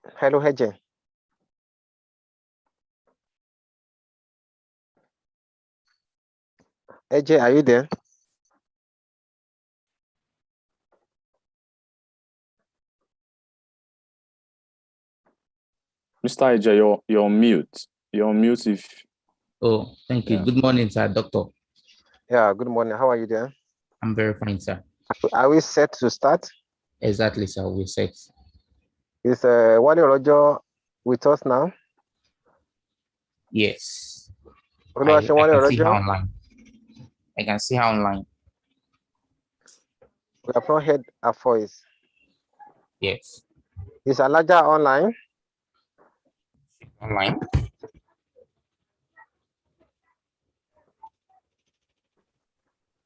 Hello, AJ. AJ, are you there? Mr. AJ, you're on mute. You're on mute if... Oh, thank you. Yeah. Good morning, sir, doctor. Yeah, good morning. How are you there? I'm very fine, sir. Are we set to start? Exactly, sir. We're set. Is Wale Rojo with us now? Yes. I Wale can see her Rojo? online. I can see her online. We have not heard her voice. Yes. Is Alaja online? Online.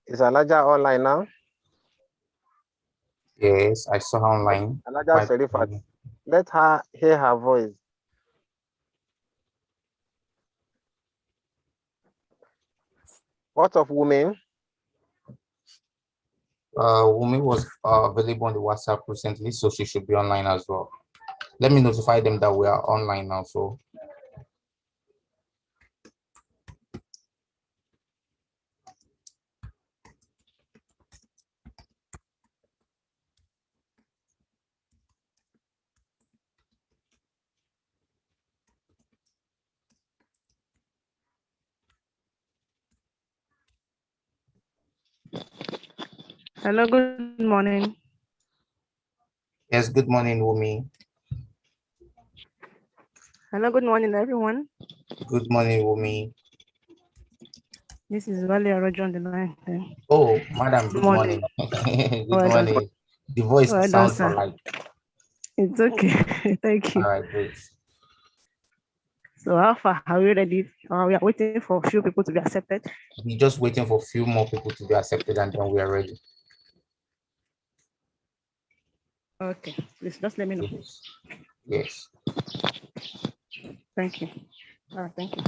Is Alaja online now? Yes, I saw her online. Alaja Serifat. Let her hear her voice. What of women? Wumi was available on the WhatsApp recently, so she should be online as well. Let me notify them that we are online now. So Hello, good morning. yes, good morning, Wumi. Hello, good morning, everyone. Good morning, Wumi. This is Wale Rojo on the line. Oh, madam, good morning. Good Well done. morning. The voice Well done, sounds sir. alike. It's okay. Thank All you. right, great. So how far are we ready? We are waiting for a few people to be accepted. We're just waiting for a few more people to be accepted, and then we are ready. Okay, please just let me know. Yes. Thank you. All right, thank you.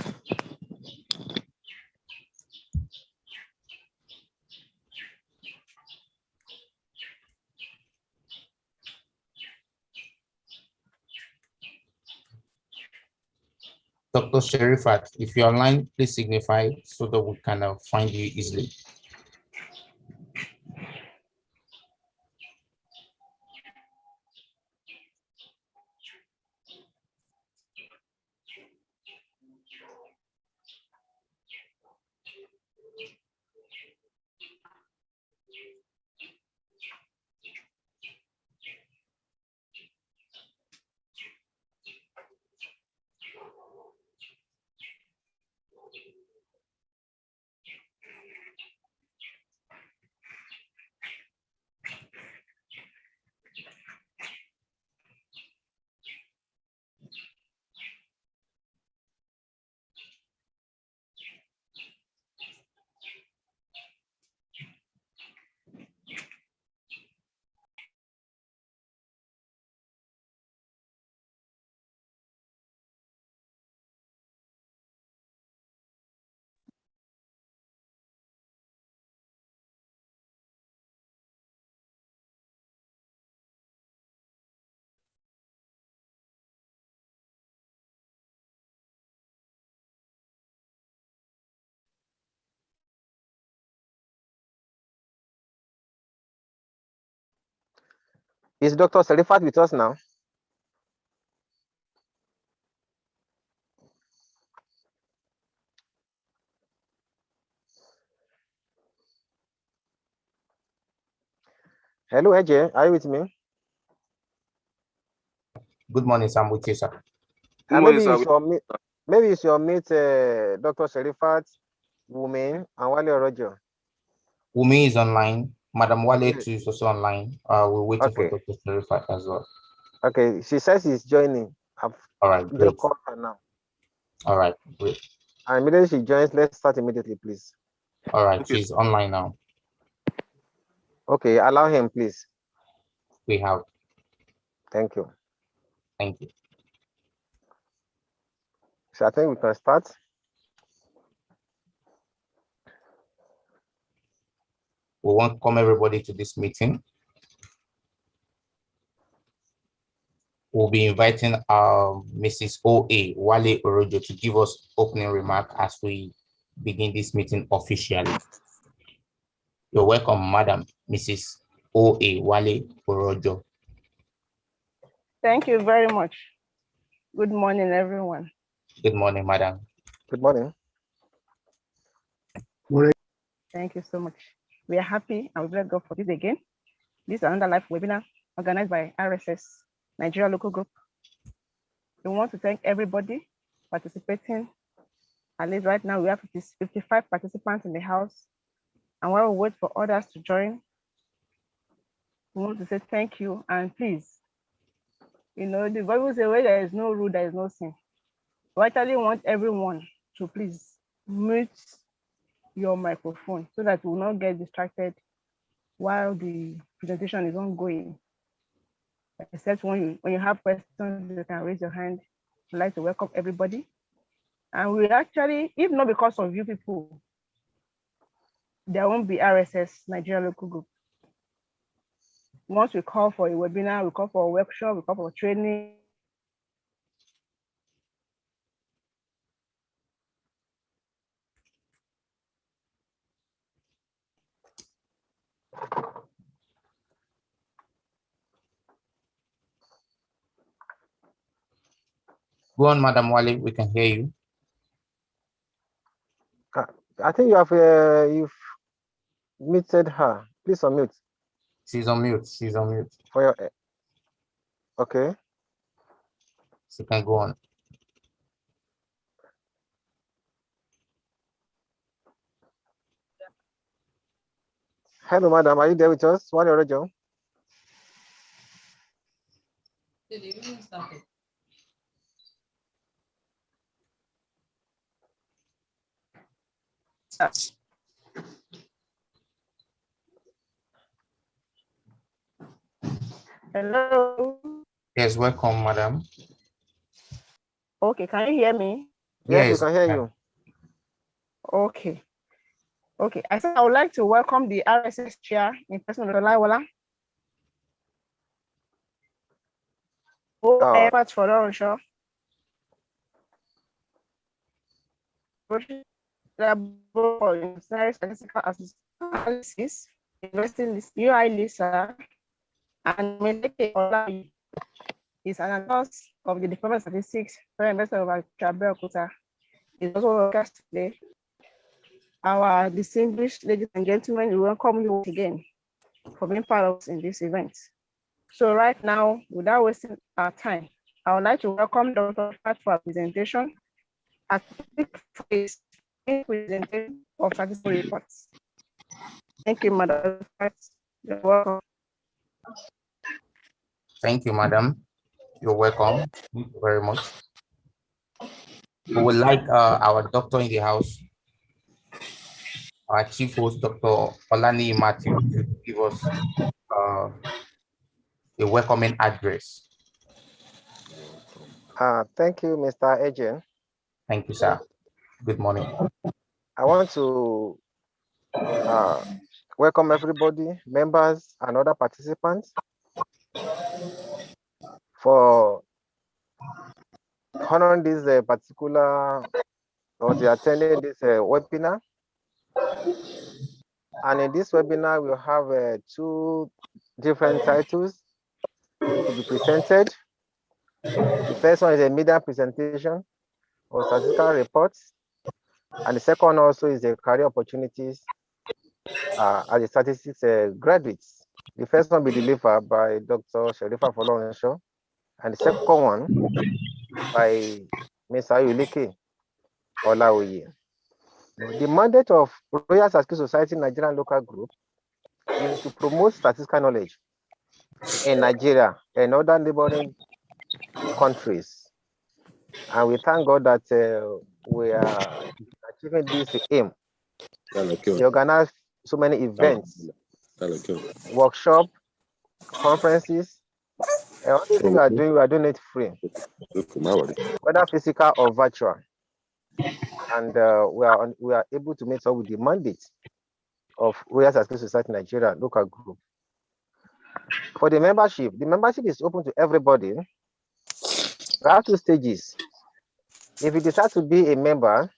Dr. Sherifat, if you're online, please signify so that we can find you easily. Is Dr. Serifat with us now? Hello, AJ. Are you with me? Good morning, Sam, with you, sir. Maybe you should meet Dr. Serifat, women, and Wale Rojo. Wumi is online. Madam Wale too is also online. We're waiting for Okay. Dr. Sherifat as well. Okay, she says she's joining. All right, great. Just call her now. All right, great. And immediately she joins, let's start immediately, please. All right, she's online now. Okay, allow him, please. We have. Thank you. Thank you. So I think we can start. We welcome everybody to this meeting. we'll be inviting Mrs. O.A. Wale Orojo to give us opening remark as we begin this meeting officially. You're welcome, Madam Mrs. O.A. Wale Orojo. Thank you very much. Good morning, everyone. Good morning, Madam. Good morning. Thank you so much. We are happy and we bless God for this again. This is another live webinar organized by RSS Nigeria Local Group. We want to thank everybody participating. At least right now we have 55 participants in the house. And while we wait for others to join, we want to say thank you and please, you know, the Bible says where there is no rule, there is no sin. We actually want everyone to please mute your microphone so that we will not get distracted while the presentation is ongoing. Except when you have questions, you can raise your hand. I'd like to welcome everybody. And we actually, if not because of you people, there won't be RSS Nigeria Local Group. Once we call for a webinar, we call for a workshop, we call for training. Go on, Madam Wale, we can hear you. I think you've muted her. Please unmute. She's on mute. She's on mute. For your okay. She can go on. Hello, madam. Are you there with us? Wale Orojo. Hello. Yes, welcome, Madam. Okay, can you hear me? Yes, we can hear you. Okay. Okay, I said I would like to welcome the RSS chair in person of Olaiwola. Efforts for Lawrence for statistical analysis, investing UI Lisa, and Meleke Olai is an analyst of the Department of Statistics for Investor of Abeokuta. Is also a guest today. Our distinguished ladies and gentlemen, we welcome you again for being part of us in this event. So right now, without wasting our time, I would like to welcome Dr. Fat for our presentation. A topic presentation of statistical reports. Thank you, Madam Fat. You're welcome. Thank you, Madam. You're welcome. Thank you very much. We would like our doctor in the house, our chief host, Dr. Olani Matthew, to give us a welcoming address. Thank you, Mr. Agent. Thank you, sir. Good morning. I want to welcome everybody, members and other participants, for honoring this particular or the attending this webinar. And in this webinar, we'll have two different titles to be presented. The first one is a media presentation or statistical reports. And the second one also is the career opportunities as a statistics graduates. The first one will be delivered by Dr. Sherifa Folorensho, and the second one by Ms. Ayulike Olaoye. The mandate of Royal Statistical Society Nigerian Local Group is to promote statistical knowledge in Nigeria and other neighboring countries. And we thank God that we are achieving this aim. We organize so many events, workshop, conferences. Everything we are doing it free, whether physical or virtual. And we are able to meet up with the mandate of Royal Statistical Society Nigeria Local Group. For the membership is open to everybody, We have two stages. If you decide to be a member,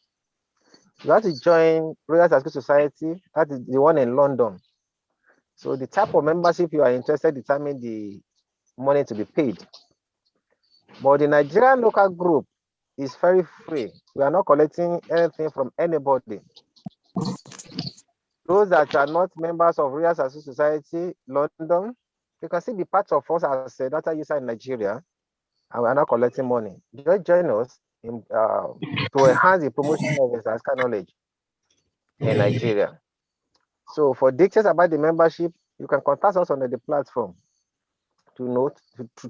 you have to join Royal Statistical Society. That is the one in London. So the type of membership you are interested determine the money to be paid. But the Nigerian local group is very free. We are not collecting anything from anybody. Those that are not members of Royal Statistical Society London, you can still be part of us as a data user in Nigeria, and we are not collecting money. Just join us to enhance the promotion of the statistical knowledge in Nigeria. So for details about the membership, you can contact us on the platform to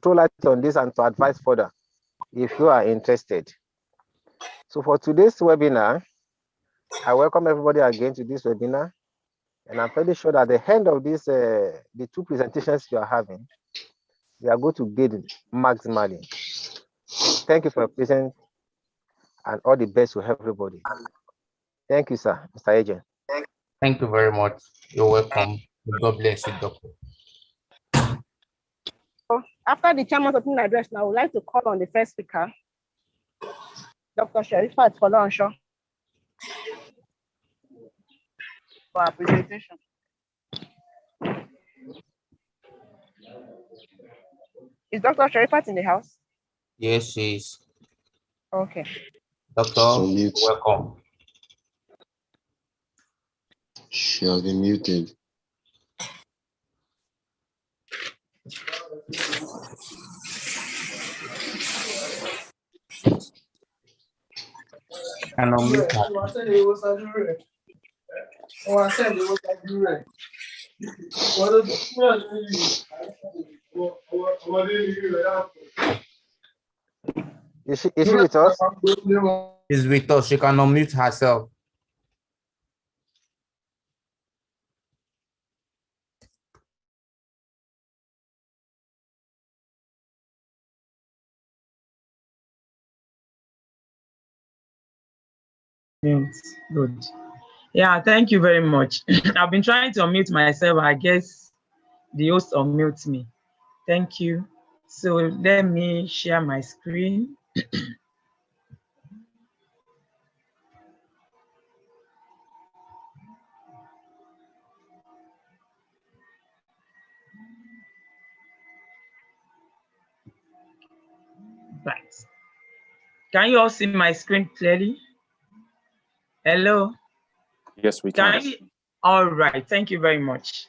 throw light on this and to advise further if you are interested. So for today's webinar, I welcome everybody again to this webinar, and I'm fairly sure that at the end of this, the two presentations you are having, we are going to gain maximally. Thank you for your presence, and all the best to everybody. Thank you, sir, Mr. Agent. Thank you very much. You're welcome. God bless you, Doctor. After the chairman's opening address, now I would like to call on the first speaker, Dr. Sherifat Folansho, for our presentation. Is Dr. Sherifat in the house? Yes, she's. Okay. Doctor, welcome. She has been muted. And unmute her. Is she with us? She's with us. She can unmute herself. Good. Yeah, thank you very much. I've been trying to unmute myself. I guess the host unmutes me. Thank you. So let me share my screen. Right. Can you all see my screen clearly? Hello? Yes, we can. All right. Thank you very much.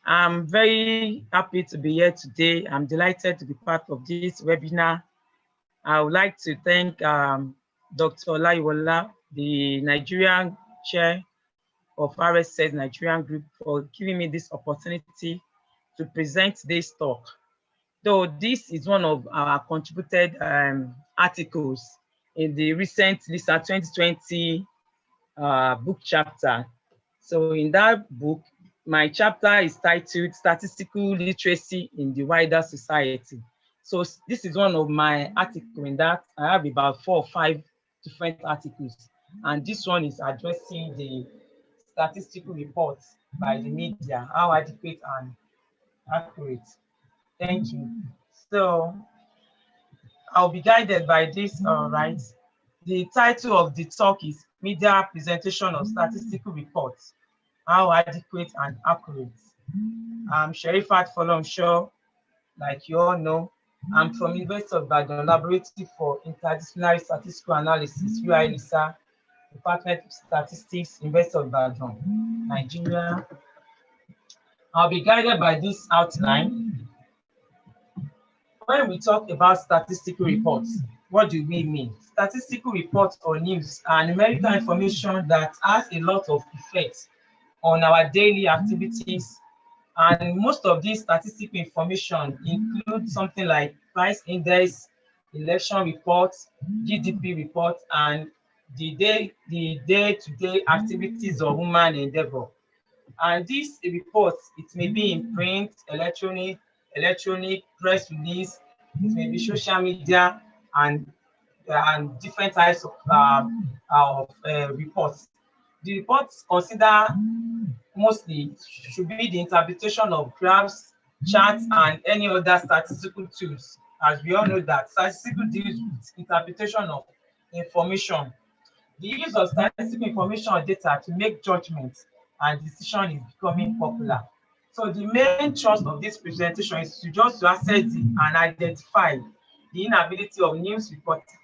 I'm very happy to be here today. I'm delighted to be part of this webinar. I would like to thank Dr. Olaiwola, the Nigerian chair of RSS Nigerian Group, for giving me this opportunity to present this talk. Though this is one of our contributed articles in the recent LISA 2020 book chapter. So in that book, my chapter is titled Statistical Literacy in the Wider Society. So this is one of my articles in that. I have about 4 or 5 different articles. And this one is addressing the statistical reports by the media, how adequate and accurate. Thank you. So I'll be guided by this, right? The title of the talk is Media Presentation of Statistical Reports, How Adequate and Accurate. I'm Sherifat Folansho, like you all know. I'm from University of Ibadan Laboratory for Interdisciplinary Statistical Analysis, UI-LISA, Department of Statistics, University of Ibadan, Nigeria. I'll be guided by this outline. When we talk about statistical reports, what do we mean? Statistical reports or news are numerical information that has a lot of effects on our daily activities. And most of these statistical information include something like price index, election reports, GDP reports, and the day-to-day activities of human endeavor. And these reports, it may be in print, electronic press release, it may be social media, and different types of reports. The reports consider mostly should be the interpretation of graphs, charts, and any other statistical tools as we all know that statistical deals with interpretation of information. The use of statistical information or data to make judgments and decision is becoming popular. So the main thrust of this presentation is to just to assess and identify the inability of news reporting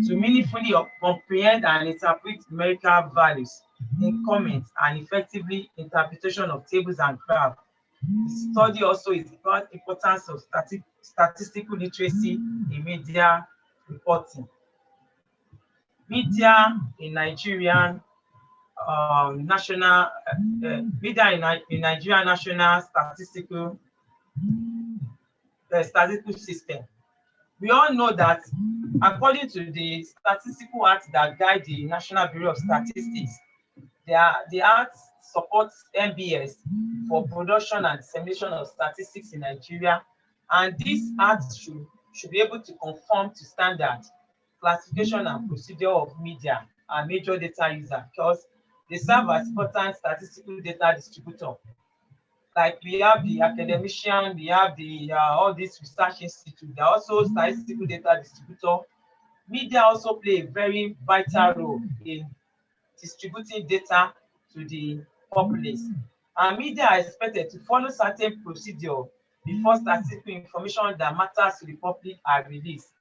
to meaningfully comprehend and interpret numerical values in comments and effectively interpretation of tables and graphs. The study also is about importance of statistical literacy in media reporting. Media in Nigerian national in Nigerian national statistical system. We all know that according to the Statistical Act that guide the National Bureau of Statistics, the Act supports NBS for production and dissemination of statistics in Nigeria, and this Act should be able to conform to standard classification and procedure of media and major data user, because they serve as important statistical data distributor. Like we have the academician, we have the all these research institutes, they're also statistical data distributor. Media also play a very vital role in distributing data to the populace. And media are expected to follow certain procedure before statistical information that matters to the public are released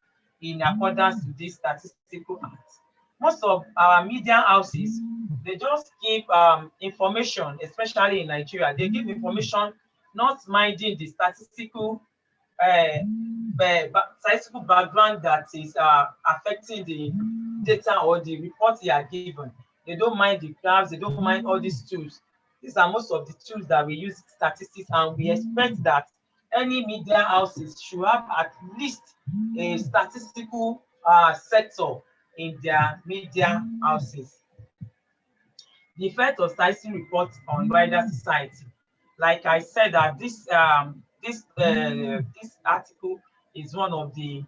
in accordance with this Statistical Act. Most of our media houses, they just give information, especially in Nigeria, they give information not minding the statistical background that is affecting the data or the report they are given. They don't mind the graphs, they don't mind all these tools. These are most of the tools that we use statistics, and we expect that any media houses should have at least a statistical sector in their media houses. The effect of statistical reports on wider society. Like I said, that this article is one of the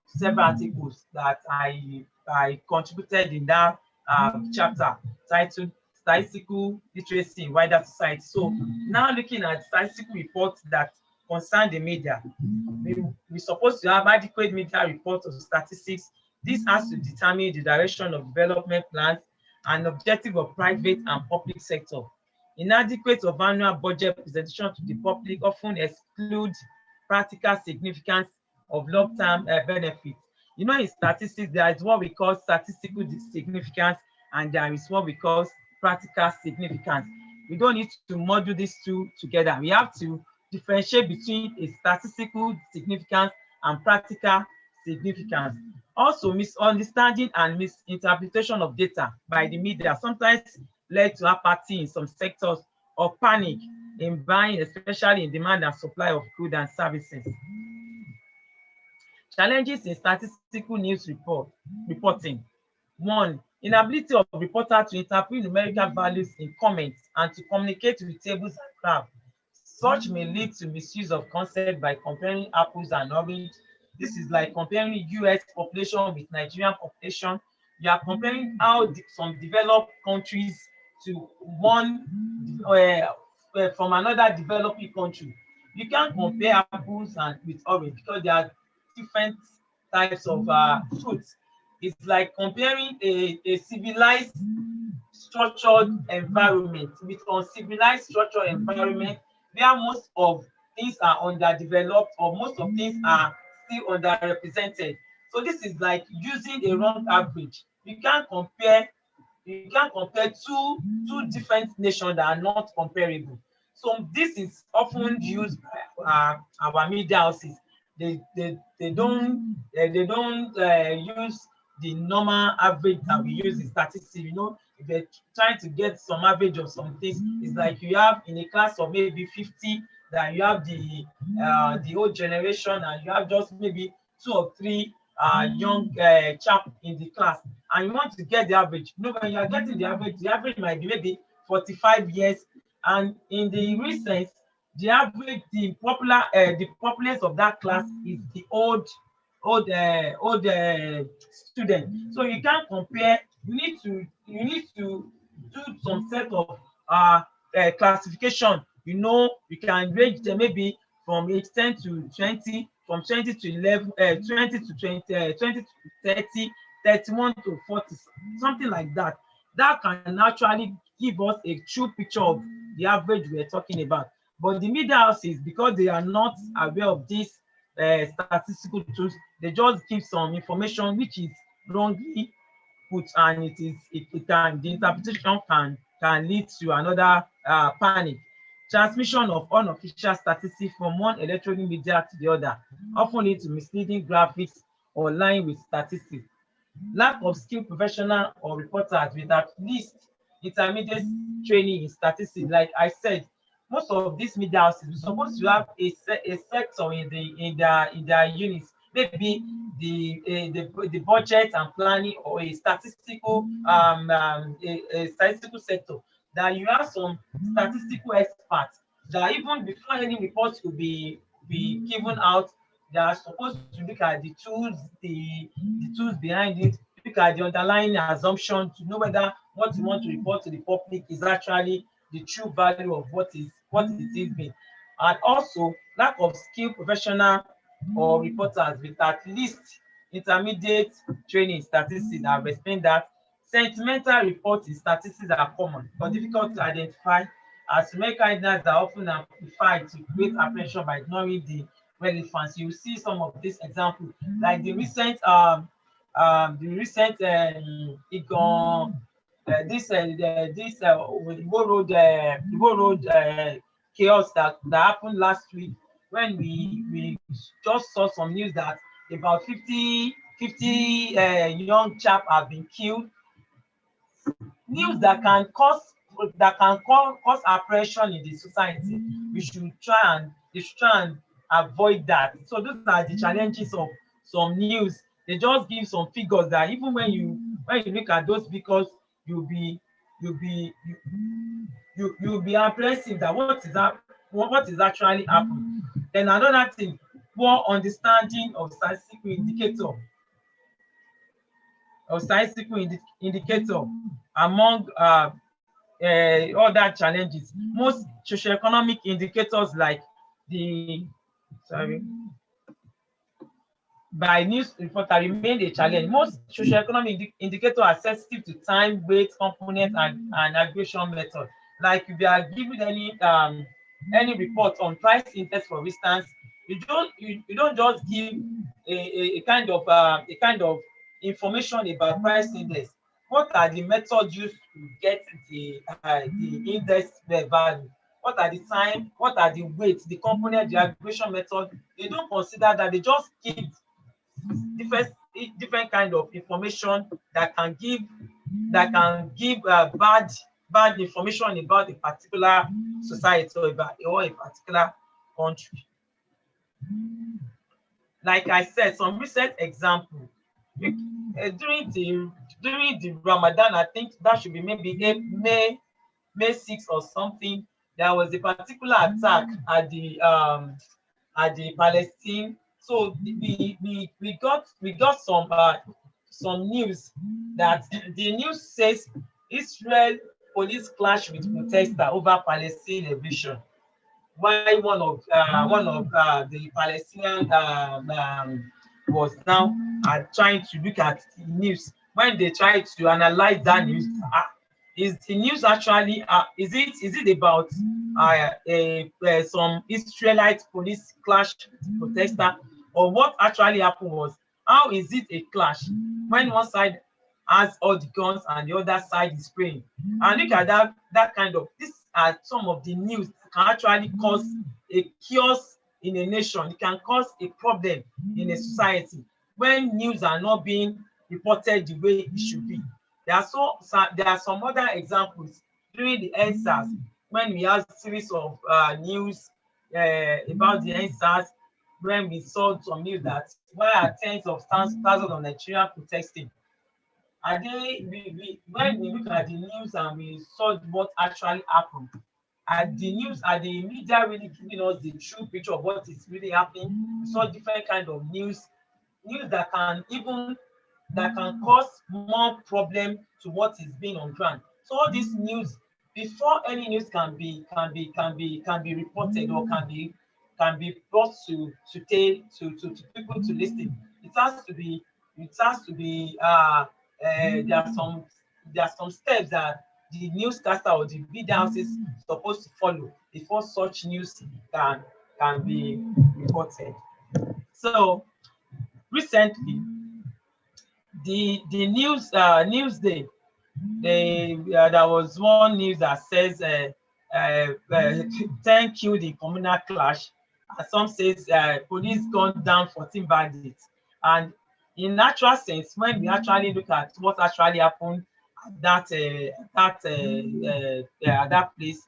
several articles that I contributed in that chapter titled Statistical Literacy in Wider Society. So now looking at statistical reports that concern the media, we're supposed to have adequate media reports of statistics. This has to determine the direction of development plans and objective of private and public sector. Inadequate of annual budget presentation to the public often exclude practical significance of long-term benefits. You know, in statistics, there is what we call statistical significance, and there is what we call practical significance. We don't need to module these two together. We have to differentiate between a statistical significance and practical significance. Also, misunderstanding and misinterpretation of data by the media sometimes led to apathy in some sectors or panic in buying, especially in demand and supply of goods and services. Challenges in statistical news reporting. One, inability of reporter to interpret numerical values in comments and to communicate with tables and graphs. Such may lead to misuse of concept by comparing apples and oranges. This is like comparing US population with Nigerian population. You are comparing how some developed countries to one from another developing country. You can't compare apples with orange because they are different types of fruits. It's like comparing a civilized structured environment with uncivilized structured environment where most of things are underdeveloped or most of things are still underrepresented. So this is like using a wrong average. You can't compare two different nations that are not comparable. So this is often used by our media houses. They don't use the normal average that we use in statistics. You know, if they're trying to get some average of some things, it's like you have in a class of maybe 50, that you have the old generation, and you have just maybe 2 or 3 young chap in the class, and you want to get the average. You know, when you are getting the average might be maybe 45 years, and in the recent, the average, the populace of that class is the old student. So you can't compare. You need to do some set of classification. You know, you can range them maybe from age 10 to 20, from 20 to 11, 20 to 20, 20 to 30, 31 to 40, something like that. That can actually give us a true picture of the average we're talking about. But the media houses, because they are not aware of these statistical tools, they just give some information which is wrongly put, and it can, the interpretation can lead to another panic. Transmission of unofficial statistics from one electronic media to the other often lead to misleading graphics or lying with statistics. Lack of skilled professional or reporters with at least intermediate training in statistics. Like I said, most of these media houses are supposed to have a sector in their units, maybe the budget and planning, or a statistical a statistical sector, that you have some statistical experts that even before any reports could be given out, they are supposed to look at the tools, the tools behind it, look at the underlying assumption to know whether what you want to report to the public is actually the true value of what it is being. And also lack of skilled professional or reporters with at least intermediate training in statistics. I've explained that. Sentimental reports in statistics are common but difficult to identify, as numerical evidence are often amplified to create apprehension by ignoring the relevance. You see some of these examples, like the recent Igon, Igbo Road chaos that happened last week, when we just saw some news that about 50 young chap have been killed. News that can cause oppression in the society. They should try and avoid that. So those are the challenges of some news. They just give some figures that even when you look at those figures, you'll be apprehensive that what is actually happening. Then another thing, poor understanding of statistical indicator among other challenges. Most socioeconomic indicators like by news reporter remain a challenge. Most socioeconomic indicators are sensitive to time, weight, component, and aggregation method. Like if you are given any report on price index, for instance, you don't just give a kind of information about price index. What are the methods used to get the index value? What are the time? What are the weights, the component, the aggregation method? They don't consider that. They just give different kind of information that can give bad information about a particular society or a particular country. Like I said, some recent example during the Ramadan, I think that should be maybe May 6th or something. There was a particular attack at the Palestine. So we got some news that the news says Israel police clash with protester over Palestine eviction. Why one of the Palestinian was now trying to look at the news. When they try to analyze that news, is the news actually is it about some Israelite police clash protester, or what actually happened was, how is it a clash when one side has all the guns and the other side is praying? And look at that kind of, these are some of the news that can actually cause a chaos in a nation. It can cause a problem in a society when news are not being reported the way it should be. There are some other examples during the EndSARS, when we had a series of news about the EndSARS, when we saw some news that why are tens of thousands of Nigerians protesting. And when we look at the news and we saw what actually happened, are the media really giving us the true picture of what is really happening? We saw different kind of news that can cause more problem to what is being on ground. So all this news, before any news can be reported or can can be brought to people to listen. It has to be there are some steps that the newscaster or the media house is supposed to follow before such news can be reported. So recently, the Newsday, there was one news that says thank you the communal clash. Some says police gunned down 14 bandits, and in natural sense, when we actually look at what actually happened at that place,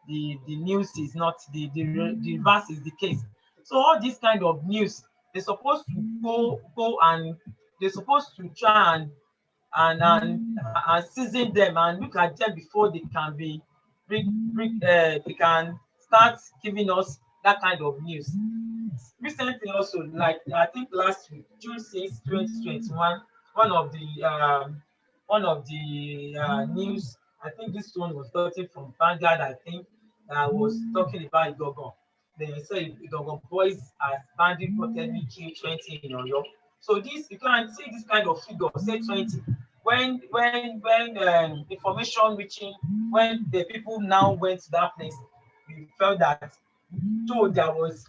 the news is not the reverse is the case. So all this kind of news, they're supposed to go and they're supposed to try and season them and look at them before they can they can start giving us that kind of news. Recently also, like I think last week, June 6, 2021, one of the news, I think this one was talking from Vanguard, I think, was talking about Igogon. They say Igogon boys as bandit reportedly killed 20 in Oyo. So this, you can see this kind of figure, say 20. When information reaching, when the people now went to that place, we felt that though there was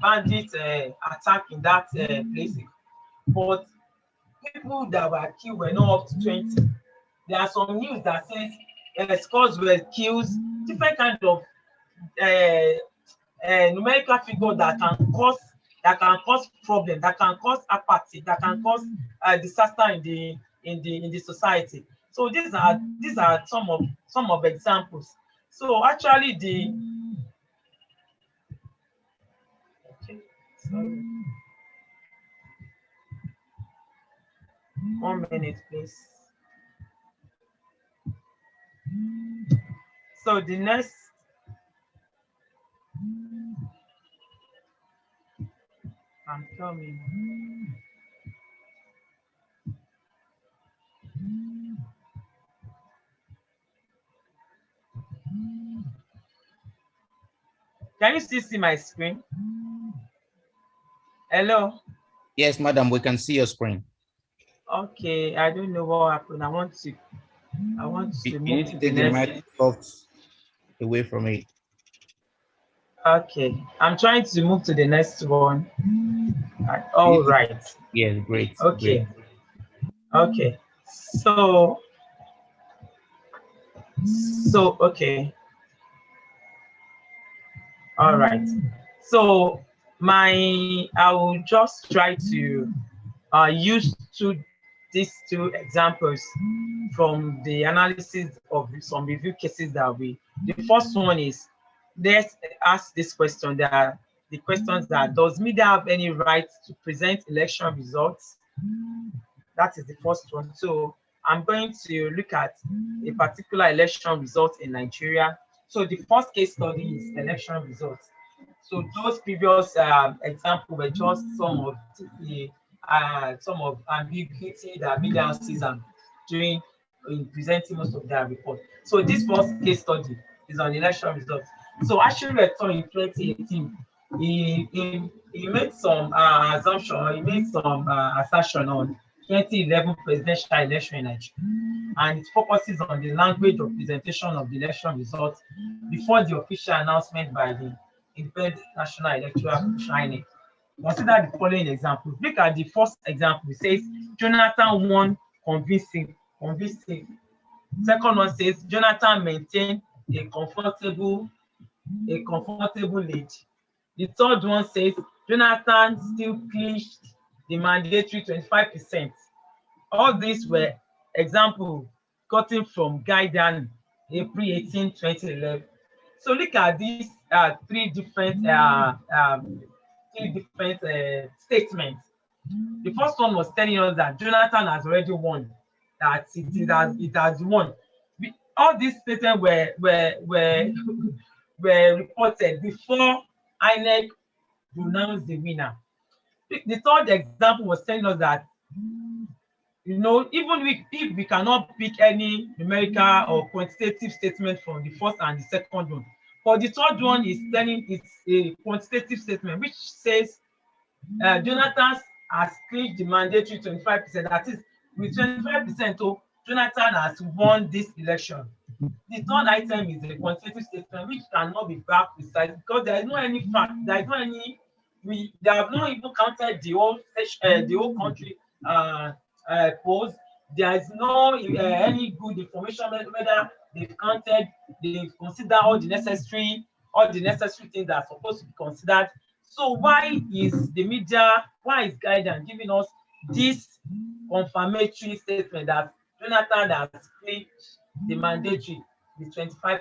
bandit attack in that place, but people that were killed were not up to 20. There are some news that says scores were killed, different kind of numerical figure that can cause problem, that can cause apathy, that can cause disaster in the society. So these are some of examples. So actually sorry. 1 minute, please. So the next, I'm coming. Can you still see my screen? Hello? Yes, madam, we can see your screen. Okay, I don't know what happened. I want to You move need to to the take the next. Microsoft away from it. Okay, I'm trying to move to the next one. All right. Yes, great. Okay. Great. Okay. So okay. All right. So I will just try to use these two examples from the analysis of some review cases that the first one is, let's ask this question. The questions that, does media have any right to present election results? That is the first one. So I'm going to look at a particular election result in Nigeria. So the first case study is election results. So those previous examples were just some of ambiguity that media houses are doing in presenting most of their report. So this first case study is on election results. So actually, in 2018, he made some assumption, he made some assertion on 2011 presidential election in Nigeria, and it focuses on the language of presentation of the election results before the official announcement by the Independent National Electoral Commission (INEC). Consider the following example. Look at the first example. It says Jonathan won convincing. Second one says Jonathan maintained a comfortable lead. The third one says Jonathan still clinched the mandatory 25%. All these were examples gotten from Guardian, April 18, 2011. So look at these three different statements. The first one was telling us that Jonathan has already won, that it has won. All these statements were reported before INEC pronounced the winner. The third example was telling us that, even if we cannot pick any numerical or quantitative statement from the first and the second one, For the third one is telling it's a quantitative statement which says Jonathan has clinched the mandatory 25%. That is, with 25%, oh, Jonathan has won this election. The third item is a quantitative statement which cannot be backed with size because there is no any fact, there is no any, they have not even counted the whole country polls. There is no any good information whether they've counted, they've considered all the necessary things that are supposed to be considered. So why is the media, why is guidance giving us this confirmatory statement that Jonathan has clinched the mandatory with 25%?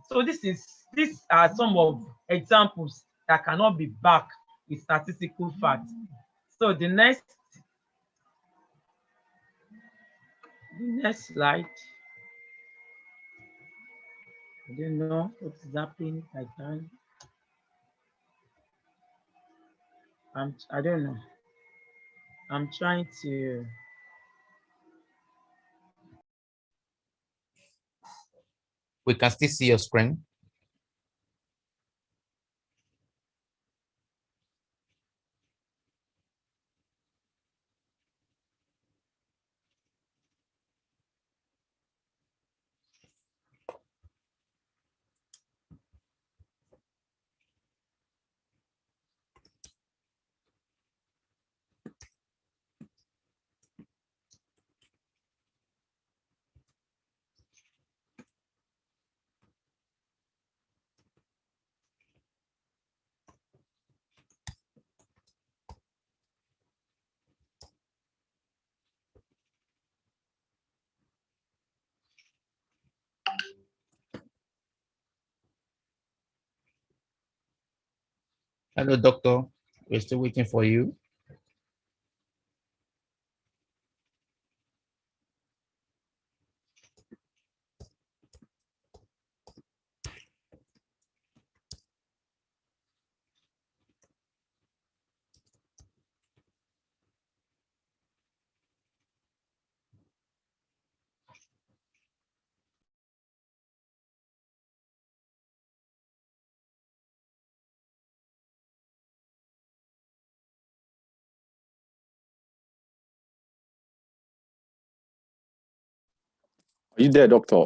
So these are some of examples that cannot be backed with statistical facts. So the next slide. I don't know what is happening. I don't know. I'm trying to. We can still see your screen. Hello, doctor. We're still waiting for you. Are you there, doctor?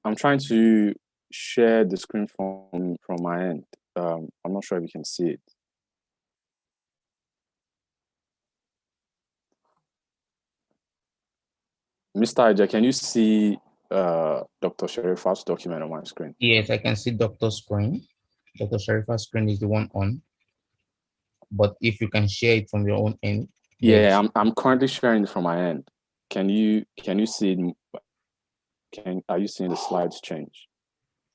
I'm trying to share the screen from my end. I'm not sure if you can see it. Mr. Ija, can you see Dr. Sharifa's document on my screen? Yes, I can see Doctor's screen. Dr. Sharifa's screen is the one on. But if you can share it from your own end. Yeah, I'm currently sharing it from my end. Can you see it? Are you seeing the slides change?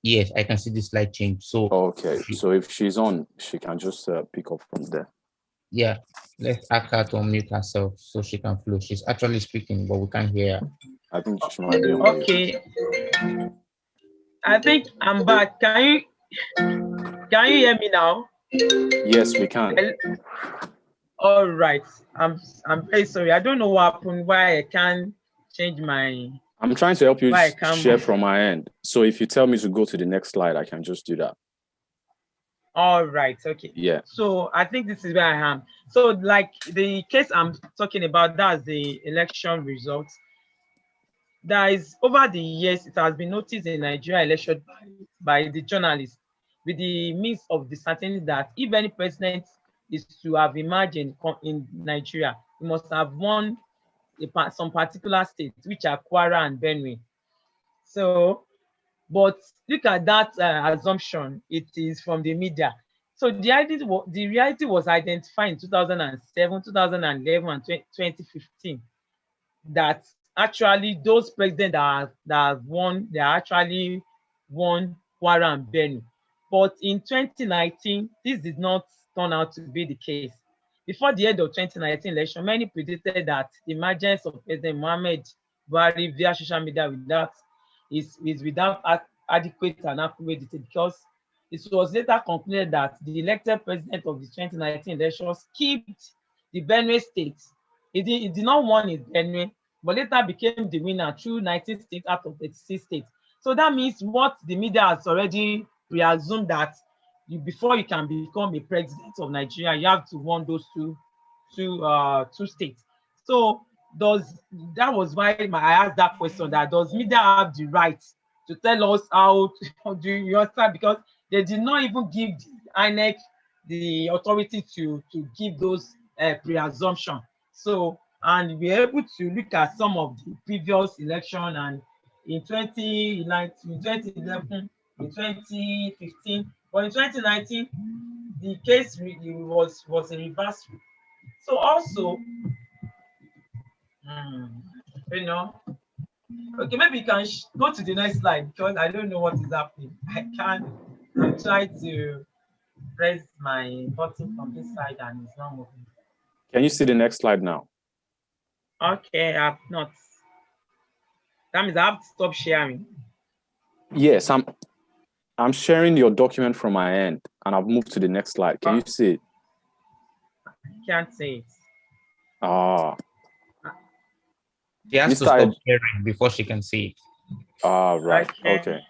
Yes, I can see the slide change. So okay, so if she's on, she can just pick up from there. Yeah, let's ask her to unmute herself so she can flow. She's actually speaking, but we can't hear her. I think she might be on mute. Okay. I think I'm back. Can you hear me now? Yes, we can. All right. I'm very sorry. I don't know what happened, why I can't change my. I'm trying to help you share from my end. So if you tell me to go to the next slide, I can just do that. All right. Okay. Yeah. So I think this is where I am. So like the case I'm talking about, that's the election results. There is, over the years, it has been noticed in Nigeria election by the journalists with the means of discerning that if any president is to have emerged in Nigeria, he must have won some particular states, which are Kwara and Benue. So, but look at that assumption. It is from the media. So the reality was identified in 2007, 2011, and 2015 that actually those presidents that have won, they actually won Kwara and Benue. But in 2019, this did not turn out to be the case. Before the end of 2019 election, many predicted that the emergence of President Mohammed Buhari via social media is without adequate and accurate data, because it was later concluded that the elected president of the 2019 election skipped the Benue state. He did not win in Benue, but later became the winner through 19 states out of 36 states. So that means what the media has already presumed that before you can become a president of Nigeria, you have to won those two states. So that was why I asked that question, that does media have the right to tell us how do you understand? Because they did not even give the INEC the authority to give those pre-assumption. So, and we're able to look at some of the previous election, and in 2011, in 2015, but in 2019, the case really was a reverse. So also, you know, okay, maybe you can go to the next slide, because I don't know what is happening. I'm trying to press my button from this side and it's not moving. Can you see the next slide now? Okay, I've not. That means I have to stop sharing. Yes, I'm sharing your document from my end, and I've moved to the next slide. Can you see it? I can't say it. Ah. She has to stop sharing before she can see it. Ah, right. Okay.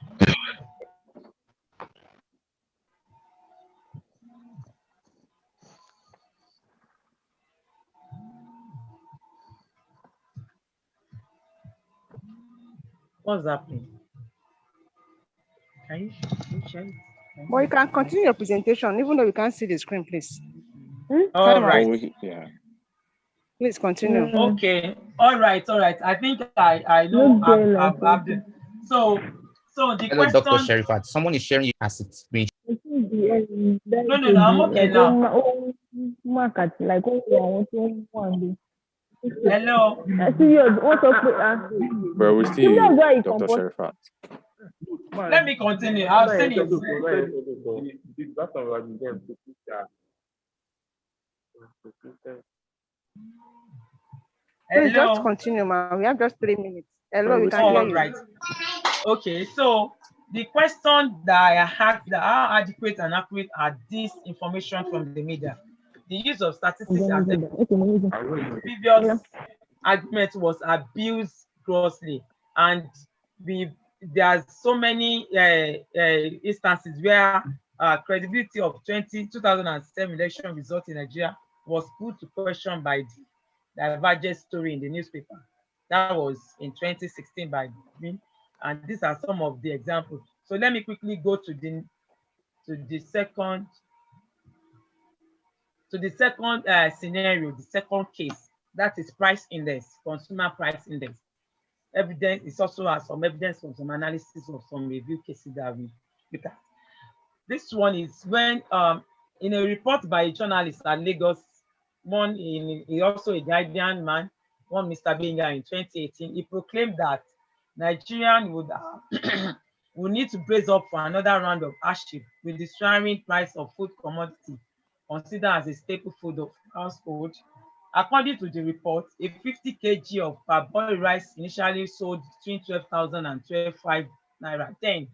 What's happening? Can you share it? But you can continue your presentation, even though you can't see the screen, please. All right. Yeah. Please continue. Okay. All right. I think I know. I've so the Hello, question. Dr. Sherifat. Someone is sharing you as it's been. No, I'm okay now. Hello. Where we see you, Dr. Sherifat. Let me continue. I've seen it. Please just continue, ma'am. We have just 3 minutes. Hello, we can hear you. Right. Okay, so the question that I asked, how adequate and accurate are these information from the media? The use of statistics and the previous argument was abused grossly, and there's so many instances where credibility of 2007 election result in Nigeria was put to question by the divergent story in the newspaper. That was in 2016 by me, and these are some of the examples. So let me quickly go to the second scenario, the second case. That is price index, consumer price index. Evidence is also has some evidence from some analysis of some review cases that we look at. This one is when in a report by a journalist at Lagos, he also a Guardian man, one Mr. Benga in 2018, he proclaimed that Nigerian would will need to brace up for another round of hardship with the soaring price of food commodity considered as a staple food of household. According to the report, a 50 kg of parboiled rice initially sold between 12,000 and 12,500 naira then,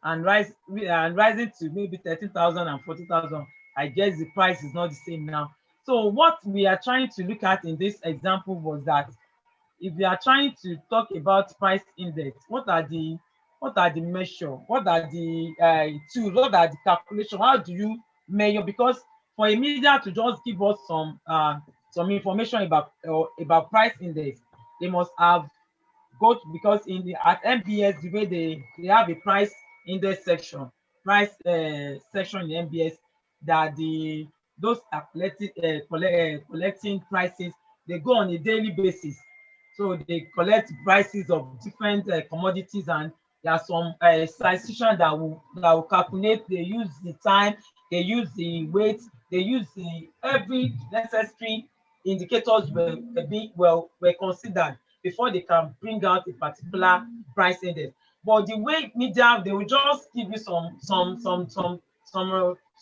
and rising to maybe 13,000 and 40,000. I guess the price is not the same now. So what we are trying to look at in this example was that if we are trying to talk about price index, what are the measure, what are the tools, what are the calculation, how do you measure? Because for a media to just give us some information about price index, they must have got, because at MBS, the way they have a price index section, section in MBS, that those are collecting prices. They go on a daily basis, so they collect prices of different commodities, and there are some statisticians that will calculate. They use the time, they use the weight, they use every necessary indicators were considered before they can bring out a particular price index. But the way media, they will just give you some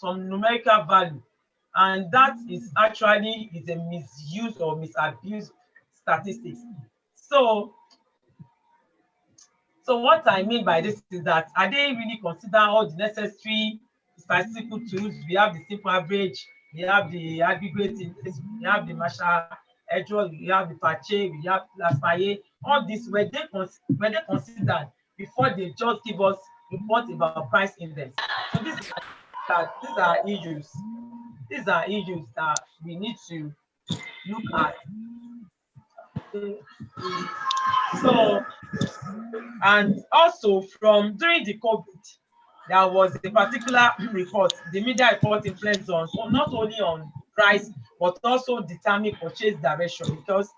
numerical value, and that is actually a misuse or misabuse statistics. So what I mean by this is that, are they really consider all the necessary statistical tools? We have the simple average, we have the aggregate, we have the Marshall Edgeworth, we have the Pache, we have Lafaye. All this, were they considered before they just give us report about price index. So these are issues. These are issues that we need to look at. So, and also from during the COVID, there was a particular report, the media report influenced on not only on price, but also determine purchase direction, because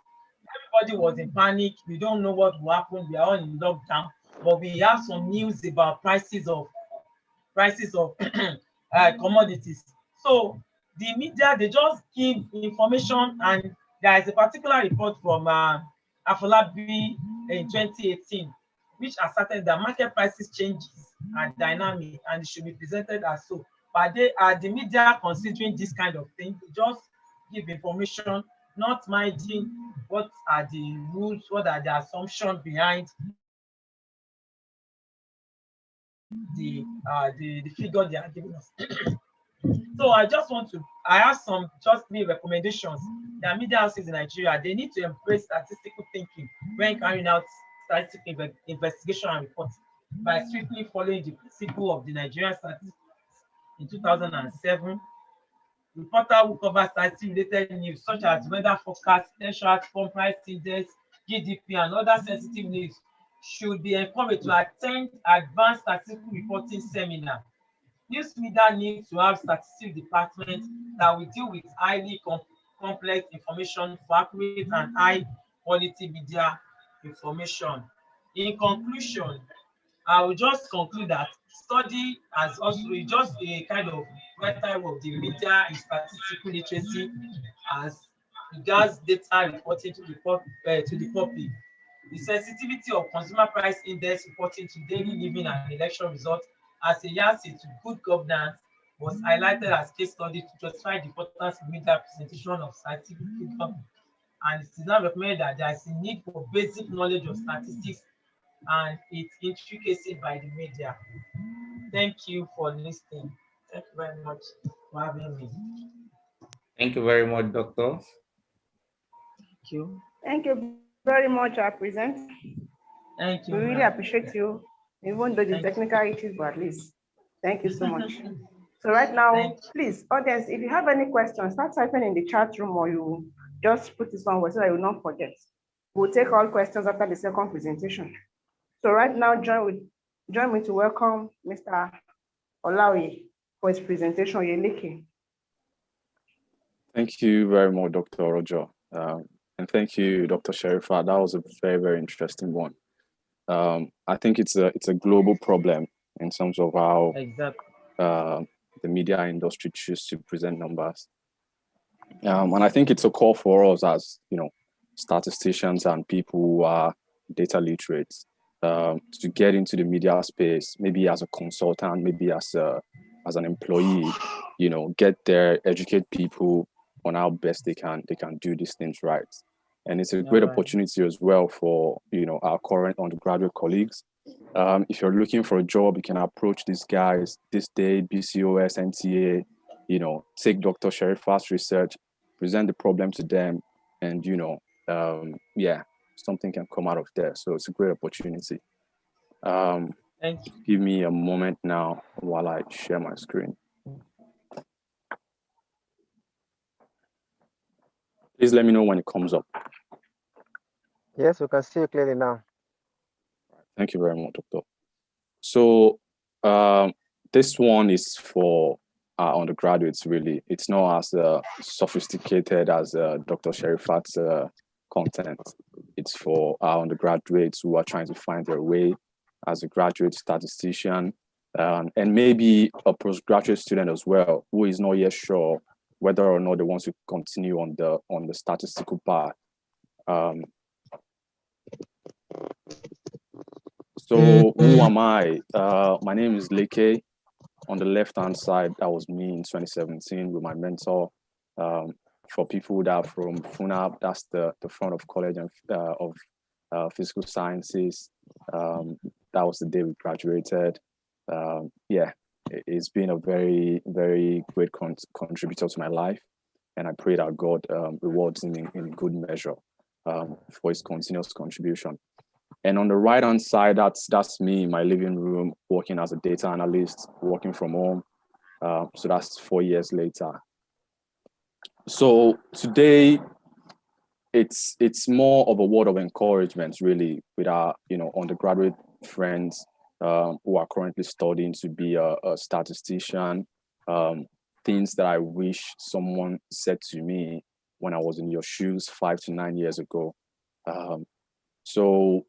everybody was in panic. We don't know what will happen. We are all in lockdown, but we have some news about prices of commodities. So the media, they just give information, and there is a particular report from Afolabi in 2018, which asserted that market prices changes are dynamic and should be presented as so. But they are the media considering this kind of thing. They just give information, not minding what are the rules, what are the assumptions behind the figure they are giving us. So I have some just 3 recommendations that media houses in Nigeria, they need to embrace statistical thinking when carrying out statistical investigation and reporting by strictly following the principle of the Nigerian Statistics in 2007. Reporter who cover statistic-related news such as weather forecast, national home price index, GDP, and other sensitive news should be encouraged to attend advanced statistical reporting seminar. News media needs to have statistics department that will deal with highly complex information for accurate and high quality media information. In conclusion, I will just conclude that study has also just a kind of vital of the media in statistical literacy as regards data reporting to the public. The sensitivity of consumer price index reporting to daily living and election results as a yardstick to good governance was highlighted as case study to justify the importance of media presentation of scientific figures, and it is now recommended that there is a need for basic knowledge of statistics and its intricacy by the media. Thank you for listening. Thank you very much for having me. Thank you very much, Doctor. Thank you. Thank you very much, our presenter. Thank you. We really appreciate you, even though the Thank technical issues, but at least. Thank you so much. So right now, please, audience, if you have any questions, start typing in the chat room, or you just put it somewhere so that you will not forget. We'll take all questions after the second presentation. So right now, join me to welcome Mr. Olaoye for his presentation, Yeleke. Thank you very much, Dr. Roger. And thank you, Dr. Sherifa. That was a very, very interesting one. I think it's a global problem in terms of how the media industry choose to present numbers. And I think it's a call for us as, statisticians and people who are data literate to get into the media space, maybe as a consultant, maybe as an employee, get there, educate people on how best they can do these things right. And it's a great opportunity as well for our current undergraduate colleagues. If you're looking for a job, you can approach these guys, this day, BCOS, NTA, take Dr. Sherifa's research, present the problem to them, and something can come out of there. So it's a great opportunity. Give me a moment now while I share my screen. Please let me know when it comes up. Yes, we can see you clearly now. Thank you very much, Doctor. So this one is for our undergraduates, really. It's not as sophisticated as Dr. Sherifat's content. It's for our undergraduates who are trying to find their way as a graduate statistician, and maybe a postgraduate student as well, who is not yet sure whether or not they want to continue on the statistical path. So who am I? My name is Leke. On the left-hand side, that was me in 2017 with my mentor. For people that are from FUNAB, that's the front of College of Physical Sciences. That was the day we graduated. It's been a very, very great contributor to my life. And I pray that God rewards him in good measure for his continuous contribution. And on the right-hand side, that's me in my living room, working as a data analyst, working from home. So that's 4 years later. So today, it's more of a word of encouragement, really, with our undergraduate friends who are currently studying to be a statistician. Things that I wish someone said to me when I was in your shoes 5 to 9 years ago. So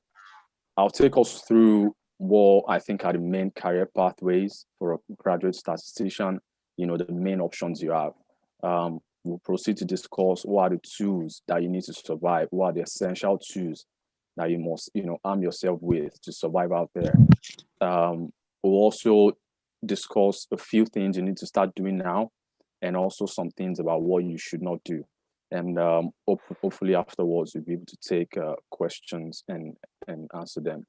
I'll take us through what I think are the main career pathways for a graduate statistician, the main options you have. We'll proceed to discuss what are the tools that you need to survive, what are the essential tools that you must, arm yourself with to survive out there. We'll also discuss a few things you need to start doing now, and also some things about what you should not do. And hopefully afterwards, you'll be able to take questions and answer them.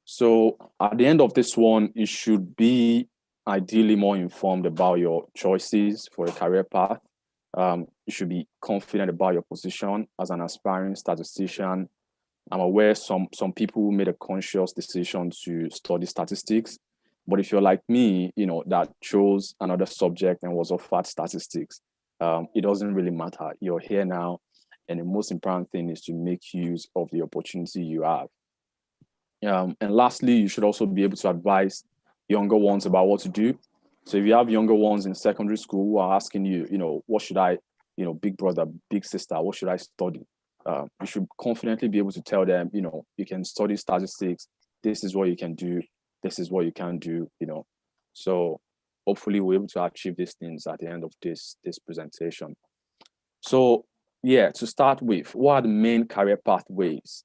So at the end of this one, you should be ideally more informed about your choices for a career path. You should be confident about your position as an aspiring statistician. I'm aware some people made a conscious decision to study statistics, but if you're like me, that chose another subject and was offered statistics, it doesn't really matter. You're here now, and the most important thing is to make use of the opportunity you have. And lastly, you should also be able to advise younger ones about what to do. So if you have younger ones in secondary school who are asking you, what should I, big brother, big sister, what should I study? You should confidently be able to tell them, you can study statistics. This is what you can do. This is what you can't do, So hopefully we're able to achieve these things at the end of this presentation. So yeah, to start with, what are the main career pathways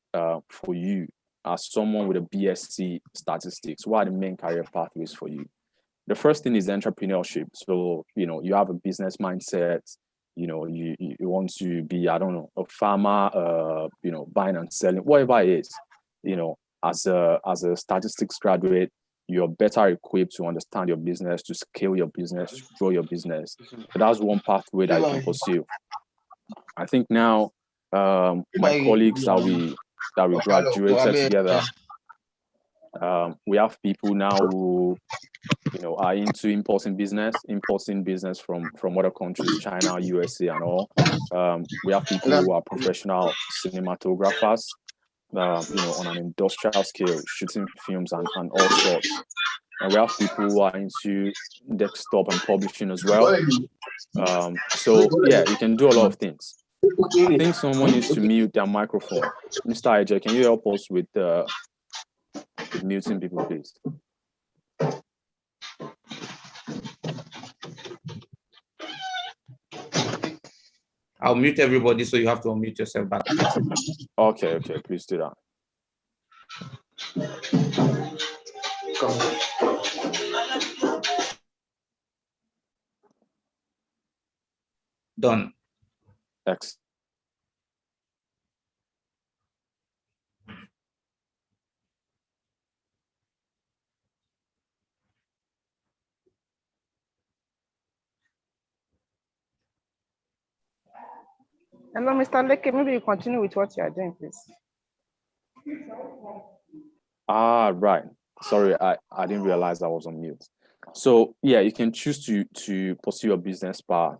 for you as someone with a BSc statistics? What are the main career pathways for you? The first thing is entrepreneurship. So, you have a business mindset, you want to be, I don't know, a farmer, buying and selling, whatever it is, as a statistics graduate, you're better equipped to understand your business, to scale your business, to grow your business. So that's one pathway that you can pursue. I think now, my colleagues that we graduated together, we have people now who are into importing business from other countries, China, USA, and all. We have people who are professional cinematographers, on an industrial scale, shooting films and all sorts. And we have people who are into desktop and publishing as well. So yeah, you can do a lot of things. I think someone needs to mute their microphone. Mr. IJ, can you help us with muting people, please? I'll mute everybody, so you have to unmute yourself back. Okay, please do that. Done. Excellent. Hello, Mr. Leke. Maybe you continue with what you are doing, please. Right. Sorry, I didn't realize I was on mute. So yeah, you can choose to pursue a business path.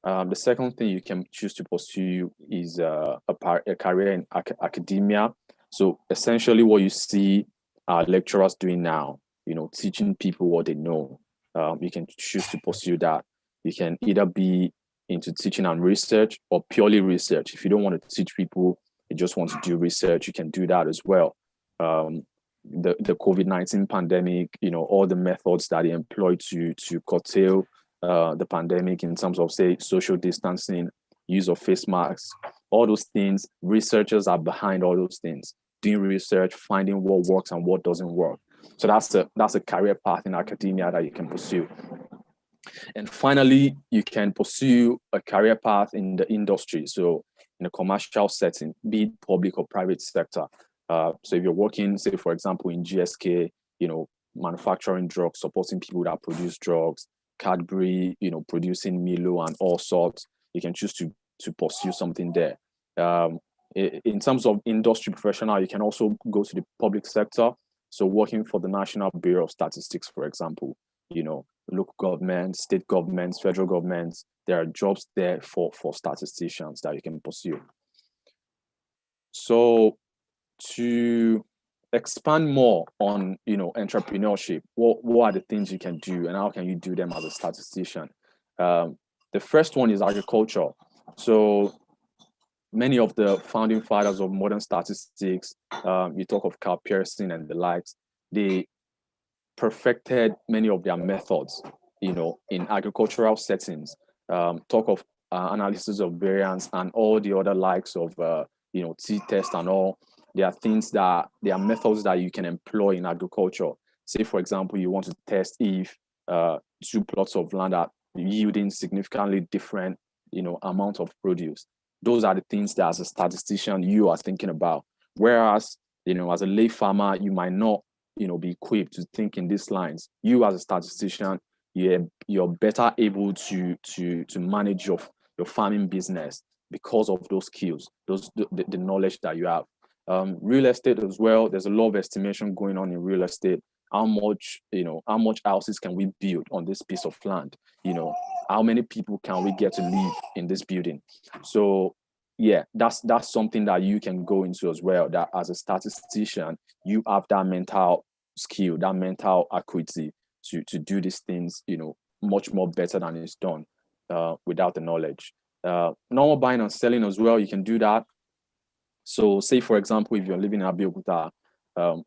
The second thing you can choose to pursue is a career in academia. So essentially what you see lecturers doing now, teaching people what they know. You can choose to pursue that. You can either be into teaching and research or purely research. If you don't want to teach people, you just want to do research, you can do that as well. The COVID-19 pandemic, all the methods that they employ to curtail the pandemic in terms of, say, social distancing, use of face masks, all those things, researchers are behind all those things, doing research, finding what works and what doesn't work. So that's a career path in academia that you can pursue. And finally, you can pursue a career path in the industry. So in a commercial setting, be it public or private sector. So if you're working, say, for example, in GSK, manufacturing drugs, supporting people that produce drugs, Cadbury, producing Milo and all sorts, you can choose to pursue something there. In terms of industry professional, you can also go to the public sector. So working for the National Bureau of Statistics, for example, local governments, state governments, federal governments, there are jobs there for statisticians that you can pursue. So to expand more on entrepreneurship, what are the things you can do and how can you do them as a statistician? The first one is agriculture. So many of the founding fathers of modern statistics, you talk of Carl Pearson and the likes, they perfected many of their methods, in agricultural settings. Talk of analysis of variance and all the other likes of, t-test and all. There are methods that you can employ in agriculture. Say, for example, you want to test if two plots of land are yielding significantly different, amount of produce. Those are the things that as a statistician you are thinking about. Whereas, as a lay farmer, you might not, be equipped to think in these lines. You as a statistician, you're better able to manage your farming business because of those skills, the knowledge that you have. Real estate as well. There's a lot of estimation going on in real estate. How much houses can we build on this piece of land? How many people can we get to live in this building? So yeah, that's something that you can go into as well. That as a statistician, you have that mental skill, that mental acuity to do these things, much more better than it's done without the knowledge. Normal buying and selling as well, you can do that. So say, for example, if you're living in Abeokuta,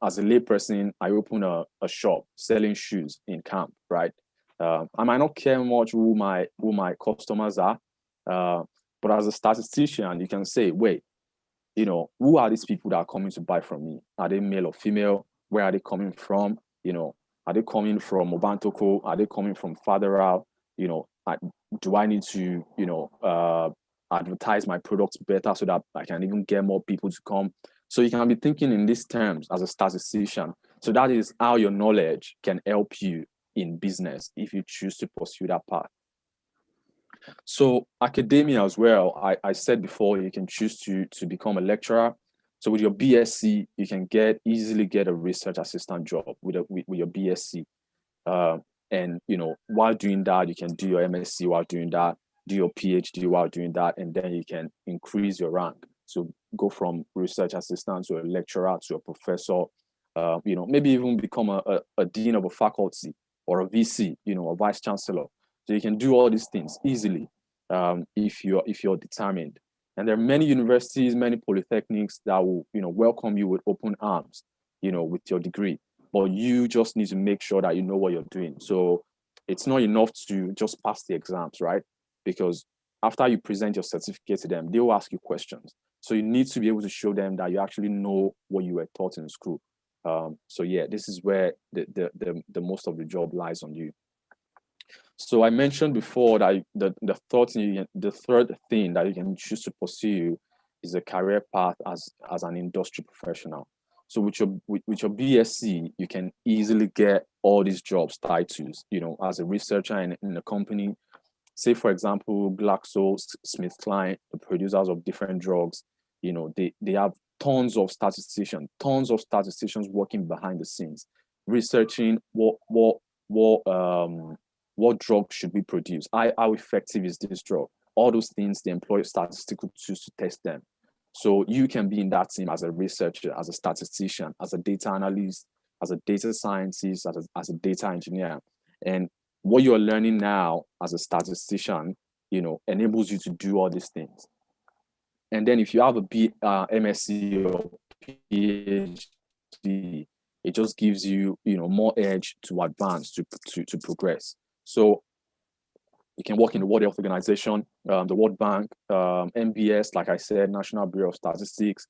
as a layperson, I open a shop selling shoes in camp, right? I might not care much who my customers are, but as a statistician, you can say, wait, who are these people that are coming to buy from me? Are they male or female? Where are they coming from? Are they coming from Obantoko? Are they coming from farther out? Do I need to, advertise my products better so that I can even get more people to come? So you can be thinking in these terms as a statistician. So that is how your knowledge can help you in business if you choose to pursue that path. So academia as well, I said before, you can choose to become a lecturer. So with your BSc, you can easily get a research assistant job with your BSc. And while doing that, you can do your MSc while doing that, do your PhD while doing that, and then you can increase your rank. So go from research assistant to a lecturer to a professor, maybe even become a dean of a faculty or a VC, a vice chancellor. So you can do all these things easily if you're determined. And there are many universities, many polytechnics that will welcome you with open arms, with your degree. But you just need to make sure that you know what you're doing. So it's not enough to just pass the exams, right? Because after you present your certificate to them, they will ask you questions. So you need to be able to show them that you actually know what you were taught in school. So yeah, this is where the most of the job lies on you. So I mentioned before that the third thing that you can choose to pursue is a career path as an industry professional. So with your BSc, you can easily get all these jobs titles, as a researcher in a company. Say, for example, GlaxoSmithKline, the producers of different drugs, they have tons of statisticians working behind the scenes, researching what drug should we produce? How effective is this drug? All those things, they employ statistical tools to test them. So you can be in that team as a researcher, as a statistician, as a data analyst, as a data scientist, as a data engineer. And what you're learning now as a statistician, enables you to do all these things. And then if you have a MSc or PhD, it just gives you, more edge to advance, to progress. So you can work in the World Health Organization, the World Bank, NBS, like I said, National Bureau of Statistics.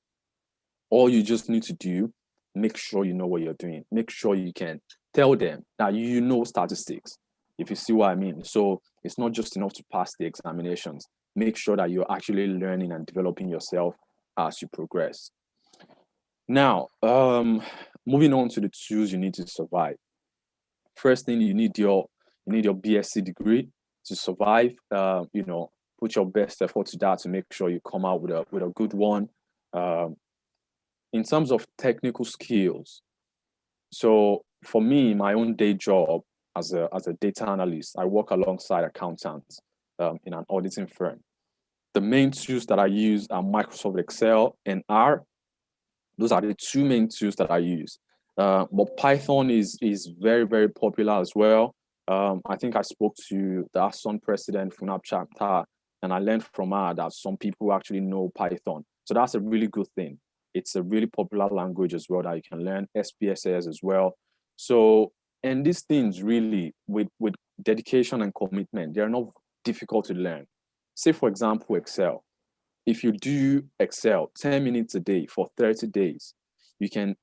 All you just need to do, make sure you know what you're doing. Make sure you can tell them that you know statistics, if you see what I mean. So it's not just enough to pass the examinations. Make sure that you're actually learning and developing yourself as you progress. Now, moving on to the tools you need to survive. First thing, you need your BSc degree to survive. Put your best effort to that to make sure you come out with a good one. In terms of technical skills, so for me, my own day job as a data analyst, I work alongside accountants in an auditing firm. The main tools that I use are Microsoft Excel and R. Those are the two main tools that I use. But Python is very, very popular as well. I think I spoke to the ASON president, Funab chapter, and I learned from her that some people actually know Python. So that's a really good thing. It's a really popular language as well that you can learn, SPSS as well. So, and these things really, with dedication and commitment, they're not difficult to learn. Say, for example, Excel. If you do Excel 10 minutes a day for 30 days, you can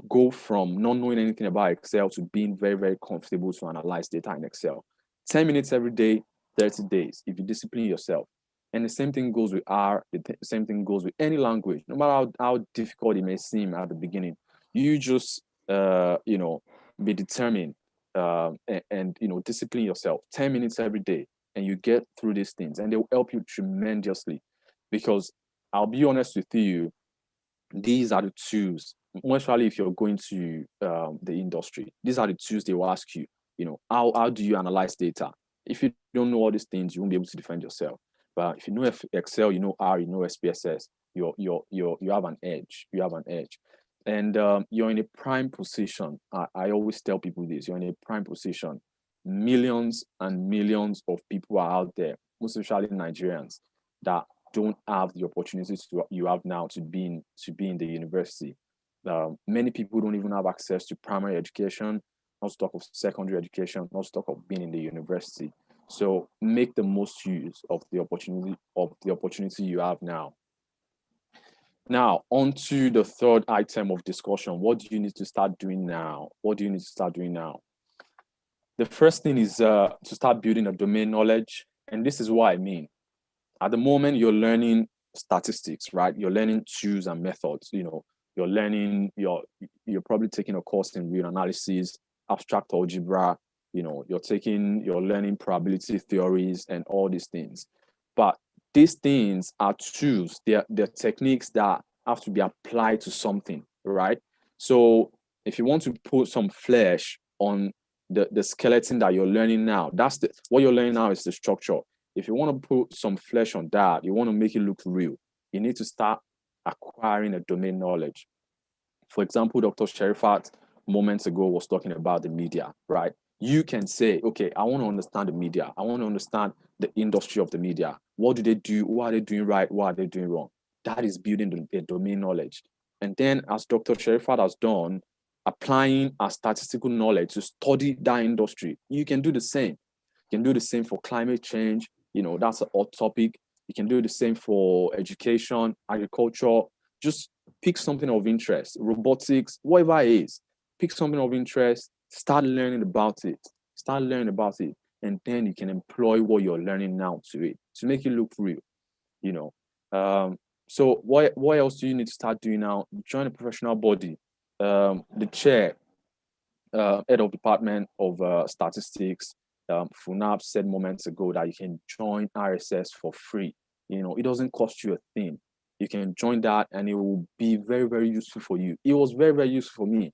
go from not knowing anything about Excel to being very, very comfortable to analyze data in Excel. 10 minutes every day, 30 days, if you discipline yourself. And the same thing goes with R, the same thing goes with any language, no matter how difficult it may seem at the beginning. You just, be determined and discipline yourself 10 minutes every day, and you get through these things, and they will help you tremendously. Because I'll be honest with you, these are the tools, especially if you're going to the industry, these are the tools they will ask you, how do you analyze data? If you don't know all these things, you won't be able to defend yourself. But if you know Excel, you know R, you know SPSS, you have an edge. You have an edge. And you're in a prime position. I always tell people this, you're in a prime position. Millions and millions of people are out there, most especially Nigerians, that don't have the opportunities you have now to be in the university. Many people don't even have access to primary education, not to talk of secondary education, not to talk of being in the university. So make the most use of the opportunity you have now. Now, on to the third item of discussion. What do you need to start doing now? What do you need to start doing now? The first thing is to start building a domain knowledge. And this is what I mean. At the moment, you're learning statistics, right? You're learning tools and methods. You're learning, you're probably taking a course in real analysis, abstract algebra, you're learning probability theories and all these things. But these things are tools, they're techniques that have to be applied to something, right? So if you want to put some flesh on the skeleton that you're learning now, what you're learning now is the structure. If you want to put some flesh on that, you want to make it look real, you need to start acquiring a domain knowledge. For example, Dr. Sherifat moments ago was talking about the media, right? You can say, okay, I want to understand the media. I want to understand the industry of the media. What do they do? What are they doing right? What are they doing wrong? That is building the domain knowledge. And then, as Dr. Sherifat has done, applying our statistical knowledge to study that industry, you can do the same. You can do the same for climate change. That's a hot topic. You can do the same for education, agriculture. Just pick something of interest, robotics, whatever it is. Pick something of interest, start learning about it. And then you can employ what you're learning now to make it look real. So what else do you need to start doing now? Join a professional body. The chair, head of department of statistics, Funab said moments ago that you can join RSS for free. It doesn't cost you a thing. You can join that and it will be very, very useful for you. It was very, very useful for me.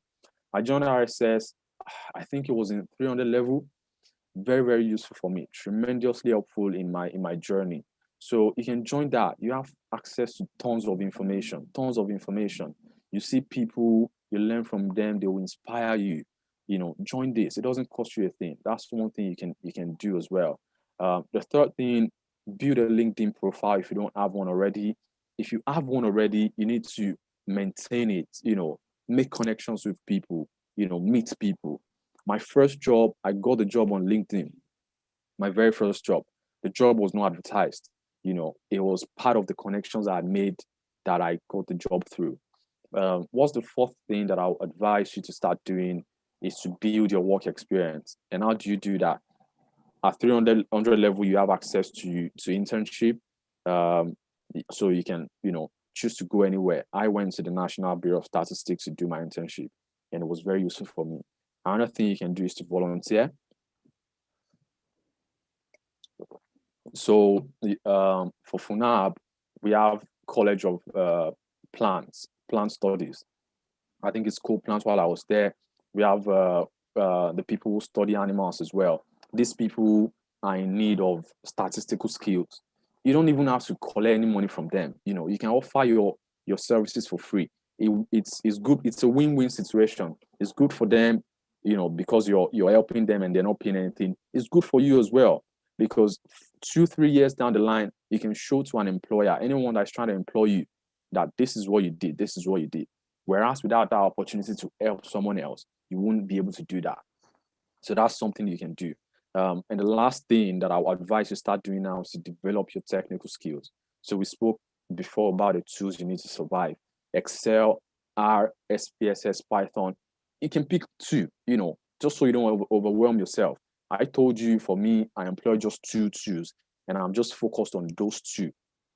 I joined RSS, I think it was in 300 level. Very, very useful for me. Tremendously helpful in my journey. So you can join that. You have access to tons of information. You see people, you learn from them, they will inspire you. Join this. It doesn't cost you a thing. That's one thing you can do as well. The third thing, build a LinkedIn profile if you don't have one already. If you have one already, you need to maintain it, make connections with people, meet people. My first job, I got the job on LinkedIn. My very first job. The job was not advertised. It was part of the connections I had made that I got the job through. What's the fourth thing that I'll advise you to start doing is to build your work experience. And how do you do that? At 300 level, you have access to internship. So you can, choose to go anywhere. I went to the National Bureau of Statistics to do my internship, and it was very useful for me. Another thing you can do is to volunteer. So for FUNAB, we have College of plants, plant studies. I think it's called plants. While I was there, we have the people who study animals as well. These people are in need of statistical skills. You don't even have to collect any money from them. You know, you can offer your services for free. It's good. It's a win-win situation. It's good for them, you know, because you're helping them and they're not paying anything. It's good for you as well because 2-3 years down the line, you can show to an employer, anyone that's trying to employ you, that this is what you did. This is what you did. Whereas without that opportunity to help someone else, you wouldn't be able to do that. So that's something you can do. And the last thing that I would advise you start doing now is to develop your technical skills. So we spoke before about the tools you need to survive: Excel, R, SPSS, Python. You can pick two, you know, just so you don't overwhelm yourself. I told you, for me, I employ just two tools, and I'm just focused on those two,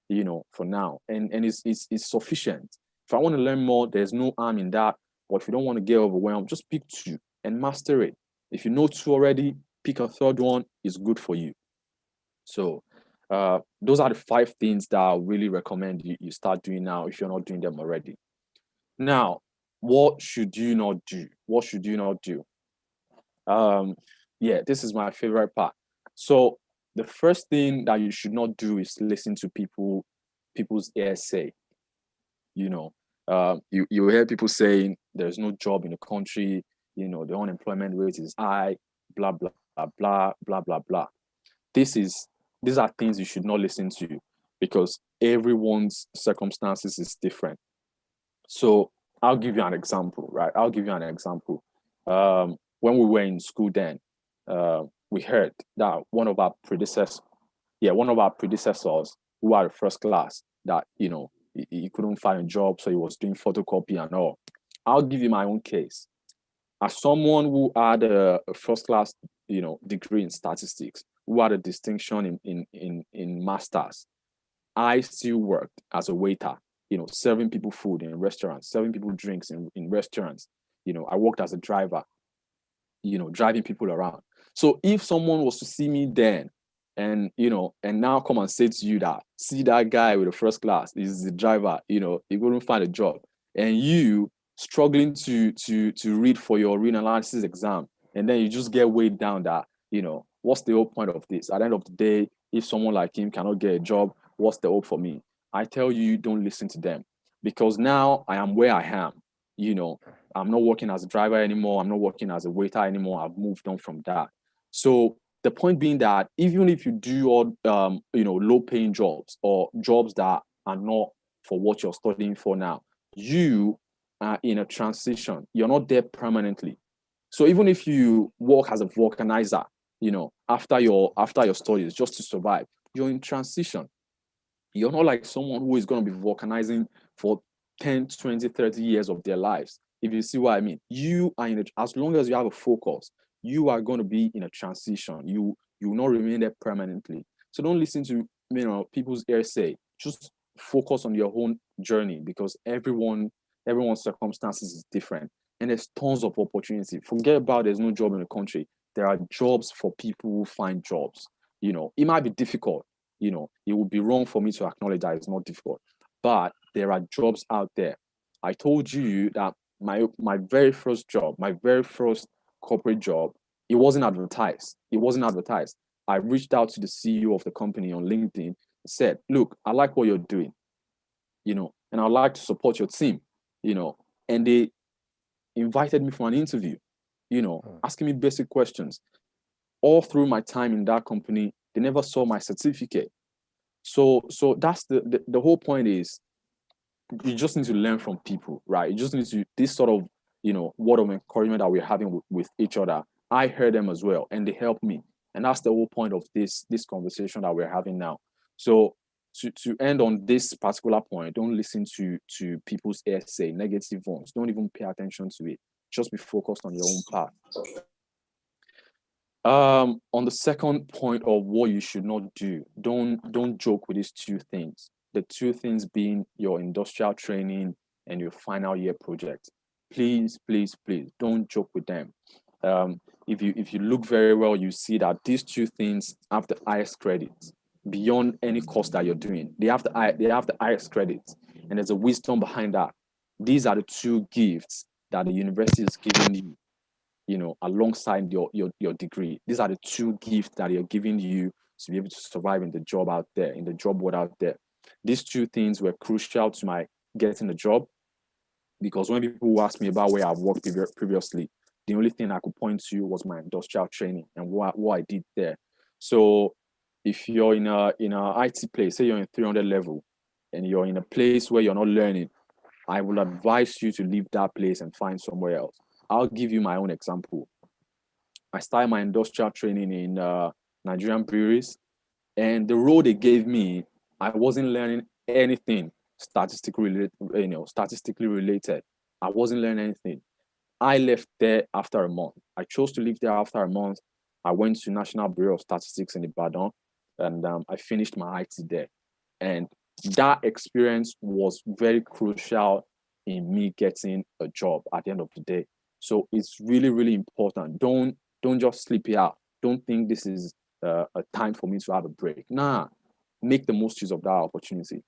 you know, for now. And it's sufficient. If I want to learn more, there's no harm in that. But if you don't want to get overwhelmed, just pick two and master it. If you know two already, pick a third one, is good for you. So those are the 5 things that I really recommend you start doing now if you're not doing them already. Now, what should you not do? What should you not do? Yeah, this is my favorite part. So the first thing that you should not do is listen to people's hearsay. You know, you hear people saying there's no job in the country, you know, the unemployment rate is high, blah blah blah blah blah blah. These are things you should not listen to because everyone's circumstances is different. So I'll give you an example, right? I'll give you an example. When we were in school then, we heard that one of our predecessors who are the first class, that, you know, he couldn't find a job, so he was doing photocopy and all. I'll give you my own case. As someone who had a first class, you know, degree in statistics, who had a distinction in masters, I still worked as a waiter, you know, serving people food in restaurants, serving people drinks in restaurants. You know, I worked as a driver, you know, driving people around. So if someone was to see me then and, you know, and now come and say to you that, see that guy with the first class, is the driver, you know, he wouldn't find a job. And you struggling to read for your reanalysis exam, and then you just get weighed down that, you know, what's the whole point of this? At the end of the day, if someone like him cannot get a job, what's the hope for me? I tell you, don't listen to them, because now I am where I am. You know, I'm not working as a driver anymore. I'm not working as a waiter anymore. I've moved on from that. So the point being that even if you do all you know, low paying jobs or jobs that are not for what you're studying for now, you are in a transition. You're not there permanently. So even if you work as a vulcanizer, you know, after your studies just to survive, you're in transition. You're not like someone who is going to be vulcanizing for 10, 20, 30 years of their lives. If you see what I mean, you are in as long as you have a focus, you are going to be in a transition. You will not remain there permanently. So don't listen to, you know, people's hearsay. Just focus on your own journey, because everyone's circumstances is different. And there's tons of opportunity. Forget about there's no job in the country. There are jobs for people who find jobs. You know, it might be difficult. You know, it would be wrong for me to acknowledge that it's not difficult, but there are jobs out there. I told you that my very first job, my very first corporate job, it wasn't advertised. It wasn't advertised. I reached out to the CEO of the company on LinkedIn, said, "Look, I like what you're doing, you know, and I'd like to support your team, you know." And they invited me for an interview, you know, asking me basic questions. All through my time in that company, they never saw my certificate. So that's the whole point is, you just need to learn from people, right? You just need to, this sort of, you know, word of encouragement that we're having with each other. I heard them as well, and they helped me. And that's the whole point of this conversation that we're having now. So to end on this particular point, don't listen to people's hearsay, negative ones. Don't even pay attention to it. Just be focused on your own path. On the second point of what you should not do, don't joke with these 2 things. The 2 things being your industrial training and your final year project. Please, please, please don't joke with them. If you look very well, you see that these 2 things have the highest credits beyond any course that you're doing. They have the highest credits. and there's a wisdom behind that. These are the two gifts that the university is giving you, you know, alongside your degree. These are the two gifts that you're giving you to be able to survive in the job out there, in the job world out there. These two things were crucial to my getting the job, because when people ask me about where I've worked previously, the only thing I could point to was my industrial training and what I did there. So if you're in a IT place, say you're in 300 level, and you're in a place where you're not learning, I will advise you to leave that place and find somewhere else. I'll give you my own example. I started my industrial training in Nigerian breweries, and the role they gave me, I wasn't learning anything statistically related. I wasn't learning anything. I left there after a month. I chose to leave there after a month. I went to National Bureau of Statistics in Ibadan, and I finished my IT there. And that experience was very crucial in me getting a job at the end of the day. So it's really, really important. Don't just sleep it out. Don't think this is a time for me to have a break. Nah, make the most use of that opportunity.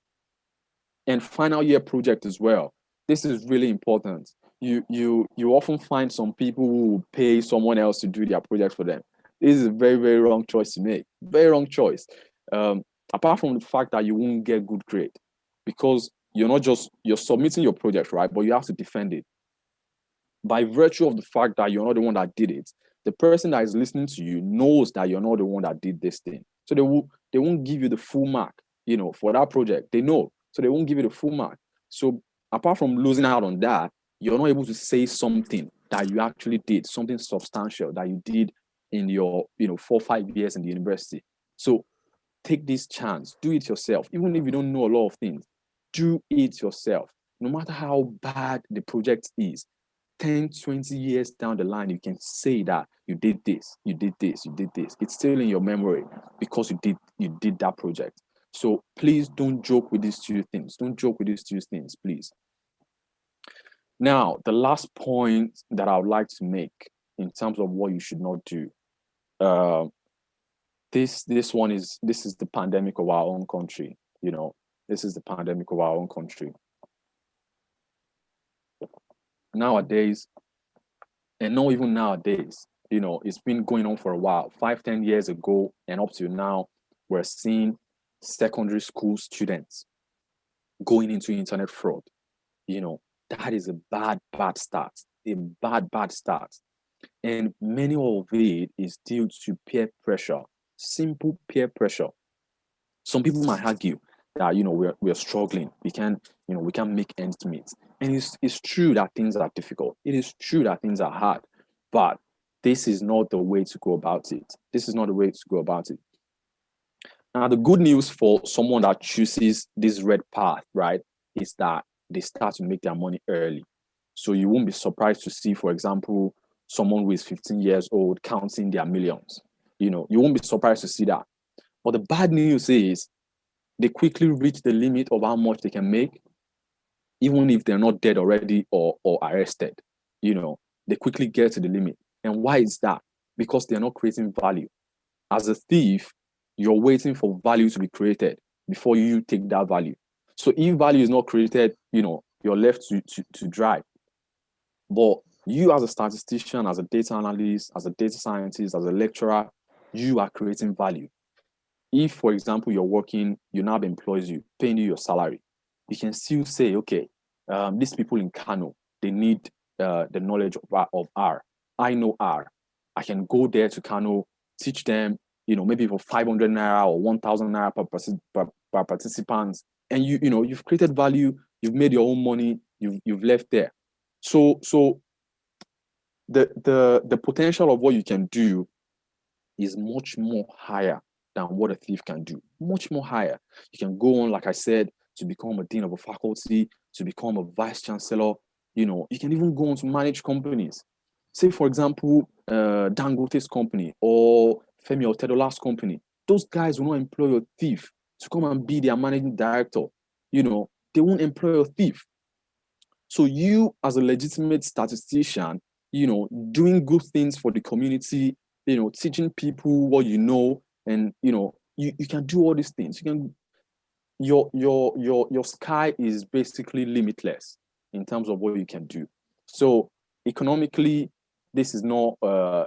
And final year project as well. This is really important. You often find some people who will pay someone else to do their project for them. This is a very, very wrong choice to make. Very wrong choice. Apart from the fact that you won't get good grade, because you're submitting your project, right? But you have to defend it. By virtue of the fact that you're not the one that did it, the person that is listening to you knows that you're not the one that did this thing. So they won't give you the full mark, you know, for that project. They know. So they won't give you the full mark. So apart from losing out on that, you're not able to say something that you actually did, something substantial that you did in your, 4 or 5 years in the university. So take this chance, do it yourself. Even if you don't know a lot of things, do it yourself. No matter how bad the project is, 10, 20 years down the line, you can say that you did this, you did this, you did this. It's still in your memory because you did that project. So please don't joke with these two things. Don't joke with these two things, please. Now, the last point that I would like to make in terms of what you should not do. This is the pandemic of our own country. This is the pandemic of our own country. Nowadays, and not even nowadays, it's been going on for a while. 5, 10 years ago and up to now, we're seeing secondary school students going into internet fraud. That is a bad start. A bad start. And many of it is due to peer pressure, simple peer pressure. Some people might argue that we're struggling. We can't make ends meet. And it's true that things are difficult. It is true that things are hard, but this is not the way to go about it. This is not the way to go about it. Now, the good news for someone that chooses this red path, right, is that they start to make their money early. So you won't be surprised to see, for example, someone who is 15 years old counting their millions. You won't be surprised to see that. But the bad news is they quickly reach the limit of how much they can make, even if they're not dead already or arrested. They quickly get to the limit. And why is that? Because they're not creating value. As a thief, you're waiting for value to be created before you take that value. So if value is not created, you're left to dry. But you as a statistician, as a data analyst, as a data scientist, as a lecturer, you are creating value. If, for example, you're working, UNAB employs you, paying you your salary, you can still say, okay, these people in Kano, they need the knowledge of R. I know R. I can go there to Kano, teach them, maybe for 500 naira or 1,000 naira per participant, and you've created value, you've made your own money, you've left there. So the potential of what you can do is much more higher than what a thief can do. Much more higher. You can go on, like I said, to become a dean of a faculty, to become a vice chancellor. You can even go on to manage companies. Say, for example, Dangote's company or Femi Otedola's company. Those guys will not employ a thief to come and be their managing director. They won't employ a thief. So you, as a legitimate statistician, doing good things for the community, teaching people what you know, and you can do all these things. your sky is basically limitless in terms of what you can do. So economically, this is not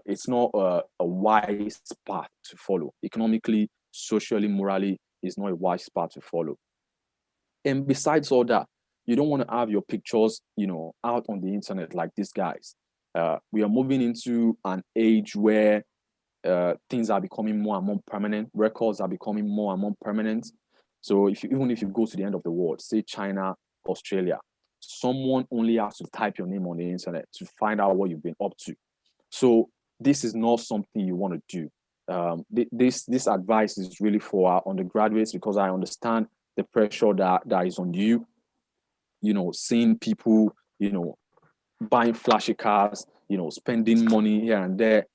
it's not a wise path to follow. Economically, socially, morally, is not a wise path to follow. And besides all that, you don't want to have your pictures, out on the internet like these guys. We are moving into an age where things are becoming more and more permanent. Records are becoming more and more permanent. So even if you go to the end of the world, say China, Australia, someone only has to type your name on the internet to find out what you've been up to. So this is not something you want to do. This advice is really for our undergraduates, because I understand the pressure that is on you. Seeing people, buying flashy cars, spending money here and there.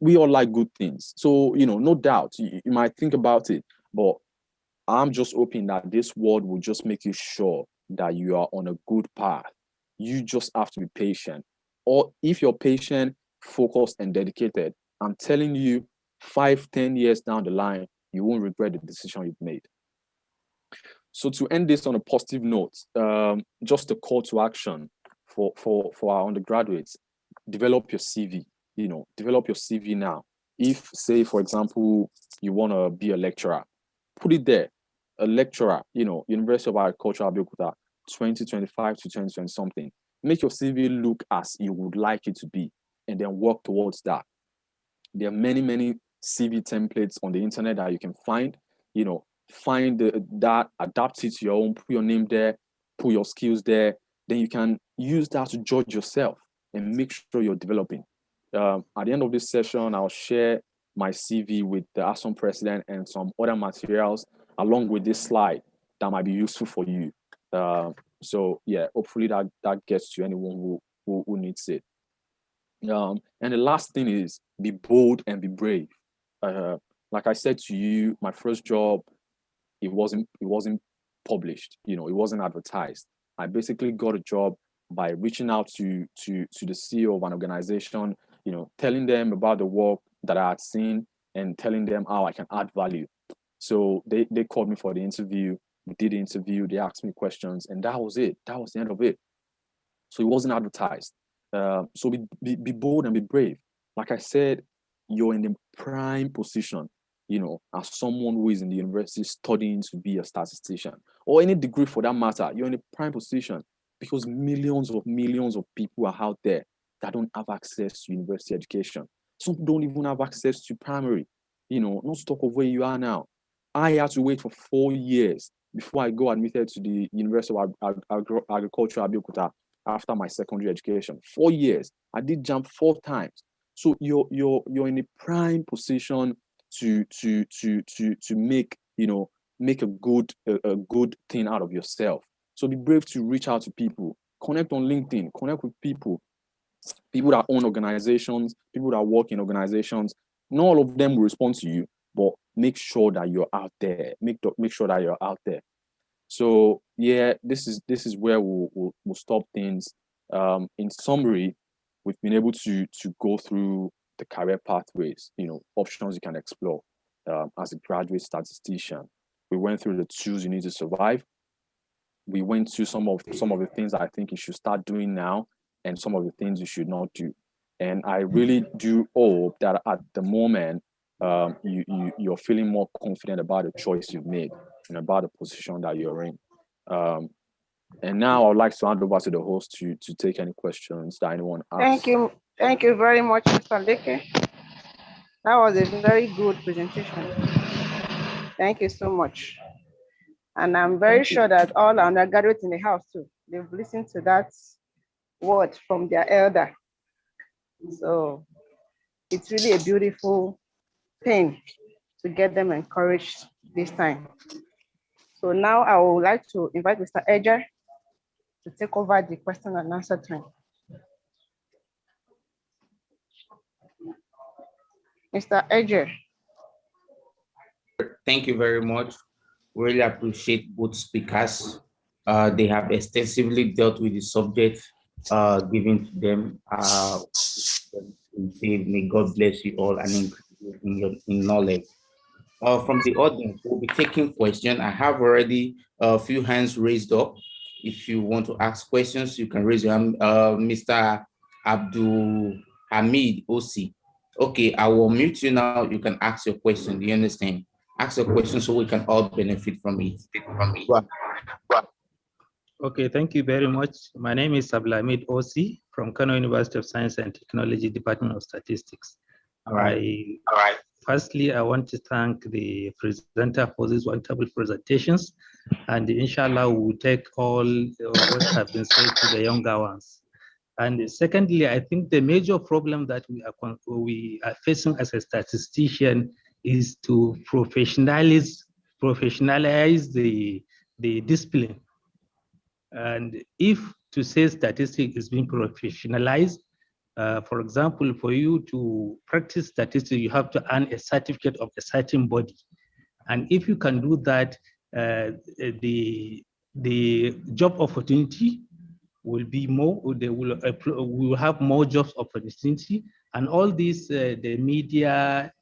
We all like good things. So, no doubt you might think about it, but I'm just hoping that this word will just make you sure that you are on a good path. You just have to be patient. Or if you're patient, focused, and dedicated, I'm telling you, 5-10 years down the line, you won't regret the decision you've made. So to end this on a positive note, just a call to action for our undergraduates: develop your CV. Develop your CV now. If, say, for example, you want to be a lecturer, put it there. A lecturer, University of Agriculture, Abeokuta, 2025 to 2020 something. Make your CV look as you would like it to be, and then work towards that. There are many CV templates on the internet that you can find. Find that, adapt it to your own, put your name there, put your skills there. Then you can use that to judge yourself and make sure you're developing. At the end of this session, I'll share my CV with the ASOM president and some other materials along with this slide that might be useful for you. So yeah, hopefully that gets to anyone who needs it. And the last thing is, be bold and be brave. Like I said to you, my first job, it wasn't published, it wasn't advertised. I basically got a job by reaching out to the CEO of an organization, telling them about the work that I had seen and telling them how I can add value. So they called me for the interview. We did the interview. They asked me questions, and that was it. That was the end of it. So it wasn't advertised. So be bold and be brave. Like I said, you're in a prime position, as someone who is in the university studying to be a statistician, or any degree for that matter. You're in a prime position because millions of people are out there that don't have access to university education. Some don't even have access to primary. Not talk of where you are now. I had to wait for 4 years before I got admitted to the University of Agriculture, Abeokuta, after my secondary education. 4 years. I did jump 4 times. So you're in a prime position to make make a good thing out of yourself. So be brave to reach out to people. Connect on LinkedIn. Connect with people that own organizations, people that work in organizations. Not all of them will respond to you, but make sure that you're out there. Make sure that you're out there. So yeah, this is where we'll stop things. In summary, we've been able to go through the career pathways, options you can explore as a graduate statistician. We went through the tools you need to survive. We went to some of the things I think you should start doing now, and some of the things you should not do. And I really do hope that at the moment you're feeling more confident about the choice you've made and about the position that you're in. And now I'd like to hand over to the host to take any questions that anyone asks. Thank you very much, Mr. Leke. That was a very good presentation. Thank you so much. And I'm very sure that all our undergraduates in the house too, they've listened to that word from their elder. So it's really a beautiful thing to get them encouraged this time. So now I would like to invite Mr. Edger to take over the question and answer time. Mr. Edger. Thank you very much. Really appreciate both speakers. They have extensively dealt with the subject given to them. May God bless you all and increase in knowledge. from the audience, we'll be taking questions. I have already a few hands raised up. If you want to ask questions, you can raise your hand. Mr. Abdul Hamid Osi. Okay, I will mute you now. You can ask your question. Do you understand? Ask your question so we can all benefit from it. Okay, thank you very much. My name is Abdulhamid Osi from Kano University of Science and Technology, Department of Statistics. All right. Firstly, I want to thank the presenter for these wonderful presentations, and inshallah, we will take all what have been said to the younger ones. And secondly, I think the major problem that we are facing as a statistician is to professionalize the discipline. And if to say statistics is being professionalized, for example, for you to practice statistics, you have to earn a certificate of a certain body. And if you can do that, the job opportunity will be more, they will have more jobs opportunity. And all these, the media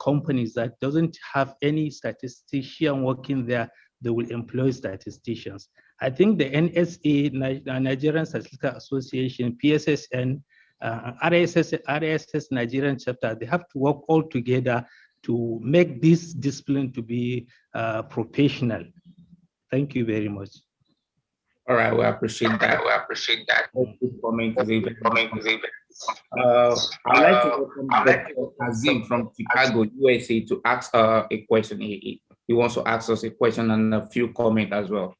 companies that doesn't have any statistician working there, they will employ statisticians. I think the NSA, Nigerian Statistical Association, PSSN, RSS Nigerian chapter, they have to work all together to make this discipline to be professional. Thank you very much. All right, we appreciate that. Good comment. I'd like to welcome Dr. Kazim from Chicago, USA, to ask a question. He wants to ask us a question and a few comments as well.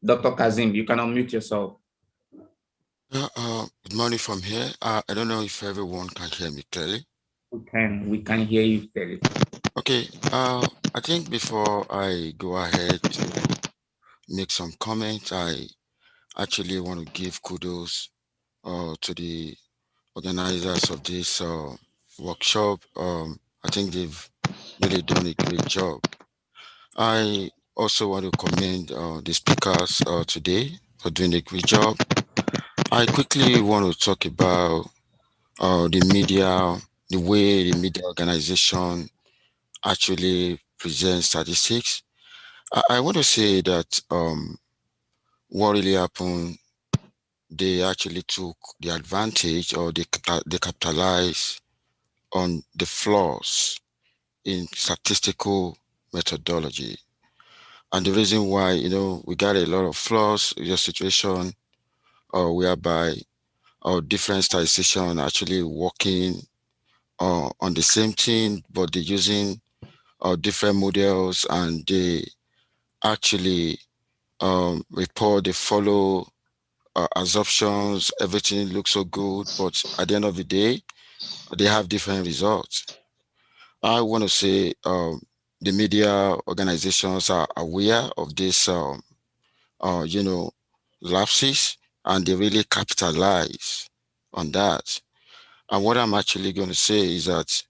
Dr. Kazim, you can unmute yourself. Good morning from here. I don't know if everyone can hear me clearly. We can hear you clearly. Okay. I think before I go ahead to make some comments, I actually want to give kudos to the organizers of this workshop. I think they've really done a great job. I also want to commend the speakers today for doing a great job. I quickly want to talk about the media, the way the media organization actually presents statistics. I want to say that what really happened, they actually took the advantage, or they capitalized on the flaws in statistical methodology. And the reason why, we got a lot of flaws in your situation, whereby different statisticians actually working on the same thing, but they're using different models, and they actually report, they follow assumptions, everything looks so good, but at the end of the day, they have different results. I want to say the media organizations are aware of this, lapses, and they really capitalize on that. And what I'm actually going to say is that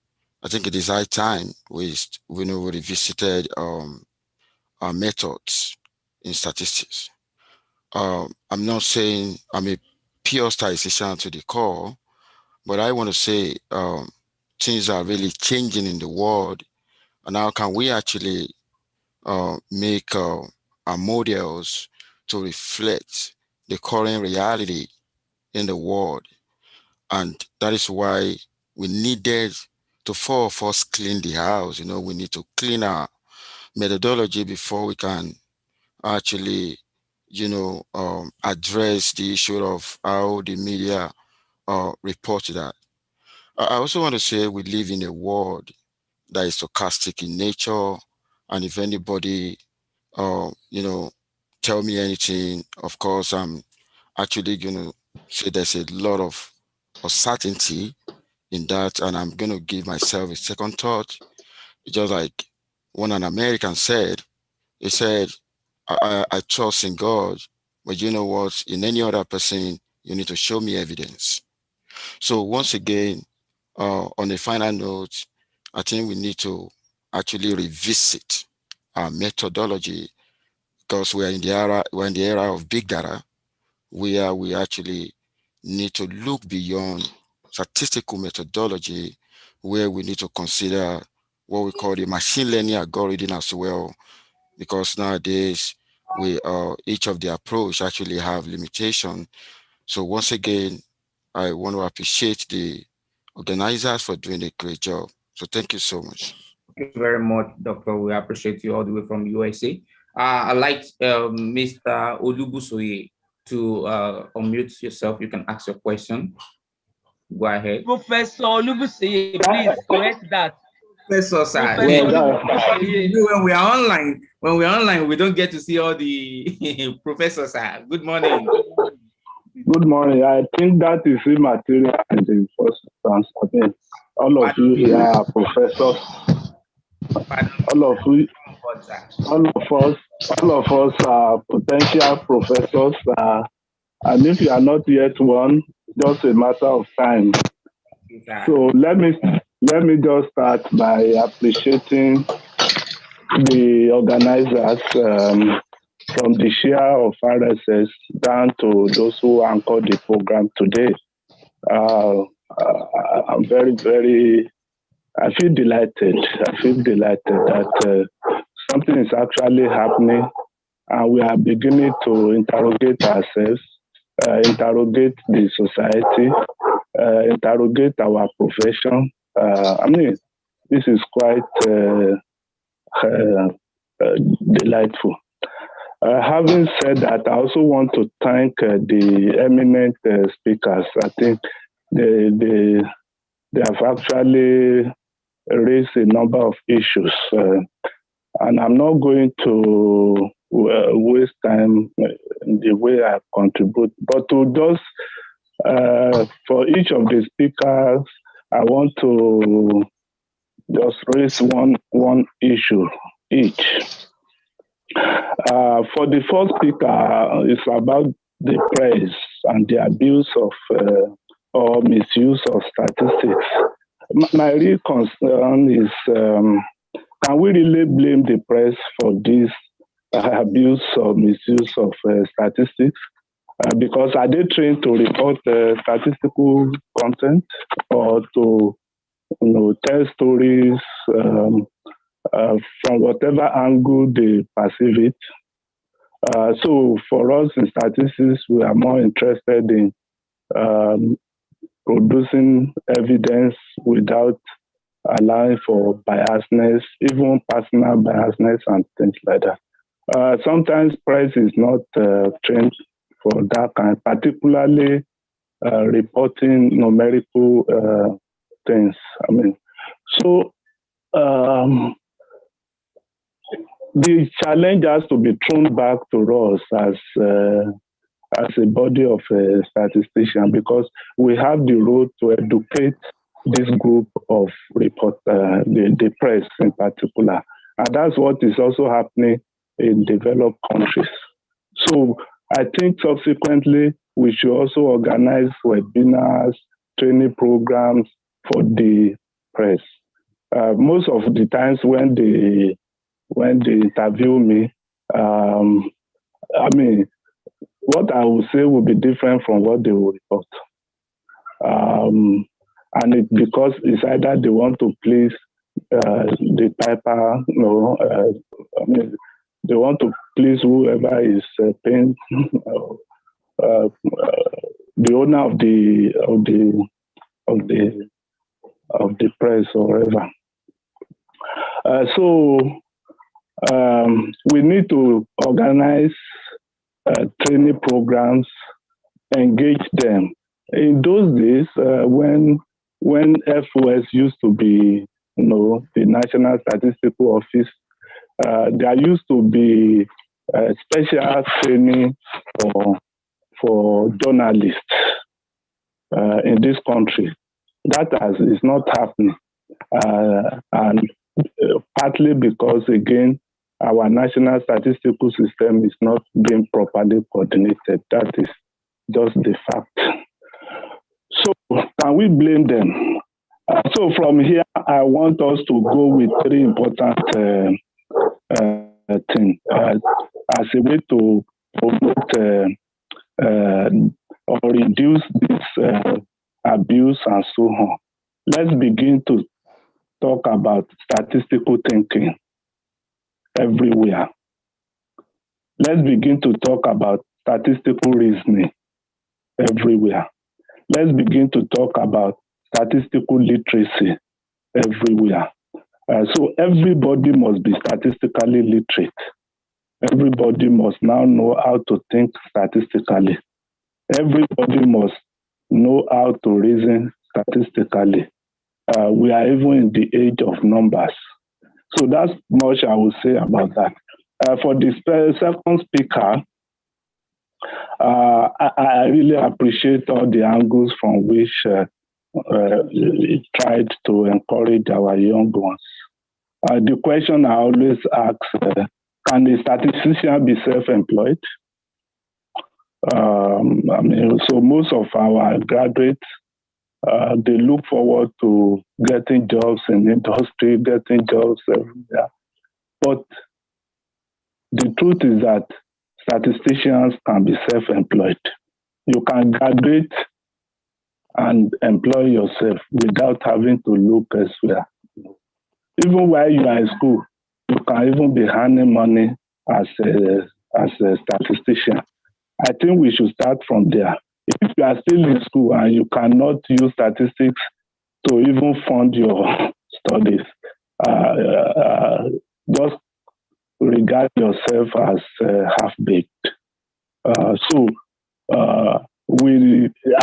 I think it is high time we revisited our methods in statistics. I'm not saying I'm a pure statistician to the core, but I want to say things are really changing in the world. And how can we actually make our models to reflect the current reality in the world? And that is why we needed to first clean the house. We need to clean our methodology before we can actually, address the issue of how the media report that. I also want to say we live in a world that is stochastic in nature, and if anybody, tell me anything, of course, I'm actually going to say there's a lot of uncertainty in that, and I'm going to give myself a second thought. Just like when an American said, he said, I trust in God, but you know what? In any other person, you need to show me evidence. So once again, on a final note, I think we need to actually revisit our methodology, because we're in the era of big data, where we actually need to look beyond statistical methodology, where we need to consider what we call the machine learning algorithm as well, because nowadays each of the approach actually have limitation. So once again, I want to appreciate the organizers for doing a great job. So thank you so much. Thank you very much, Doctor. We appreciate you all the way from USA. I'd like Mr. Olubusoye to unmute yourself. You can ask your question. Go ahead. Professor Olubusoye, please correct that. Professor, sir. Professor Well, Olubusoye. when we're online, we don't get to see all the professors, sir. Good morning. Good morning. I think that is immaterial in the first instance. I mean, all of you here are professors. All of us are potential professors. And if you are not yet one, just a matter of time. So let me just start by appreciating the organizers, from the chair of RSS down to those who anchored the program today. I'm very, very, I feel delighted. I feel delighted that something is actually happening, and we are beginning to interrogate ourselves, interrogate the society, interrogate our profession. I mean, this is quite delightful. Having said that, I also want to thank the eminent speakers. I think they have actually raised a number of issues, and I'm not going to waste time in the way I contribute, but to just for each of the speakers, I want to just raise one issue each. For the first speaker, it's about the press and the abuse of or misuse of statistics. My real concern is, can we really blame the press for this abuse or misuse of statistics? Because are they trained to report statistical content or to tell stories from whatever angle they perceive it? So for us in statistics, we are more interested in producing evidence without allowing for biasness, even personal biasness and things like that. Sometimes press is not trained for that kind, particularly reporting numerical things. I mean, so the challenge has to be thrown back to us as a body of statisticians, because we have the role to educate this group of the press in particular. And that's what is also happening in developed countries. So I think subsequently, we should also organize webinars, training programs for the press. Most of the times when they interview me, I mean, what I will say will be different from what they will report. And it's because it's either they want to please the typer, I mean, they want to please whoever is paying the owner of the press or whatever. So we need to organize training programs, engage them. In those days, when FOS used to be, the National Statistical Office, there used to be special training for journalists in this country. That is not happening, and partly because, again, our national statistical system is not being properly coordinated. That is just the fact. So can we blame them? So from here, I want us to go with three important things as a way to promote or reduce this abuse and so on. Let's begin to talk about statistical thinking everywhere. Let's begin to talk about statistical reasoning everywhere. Let's begin to talk about statistical literacy everywhere. So everybody must be statistically literate. Everybody must now know how to think statistically. Everybody must know how to reason statistically. We are even in the age of numbers. So that's much I will say about that. For the second speaker, I really appreciate all the angles from which he tried to encourage our young ones. The question I always ask, can a statistician be self-employed? So most of our graduates, they look forward to getting jobs in industry, getting jobs everywhere. But the truth is that statisticians can be self-employed. You can graduate and employ yourself without having to look elsewhere. Even while you are in school, you can even be earning money as a statistician. I think we should start from there. If you are still in school and you cannot use statistics to even fund your studies, just regard yourself as half-baked.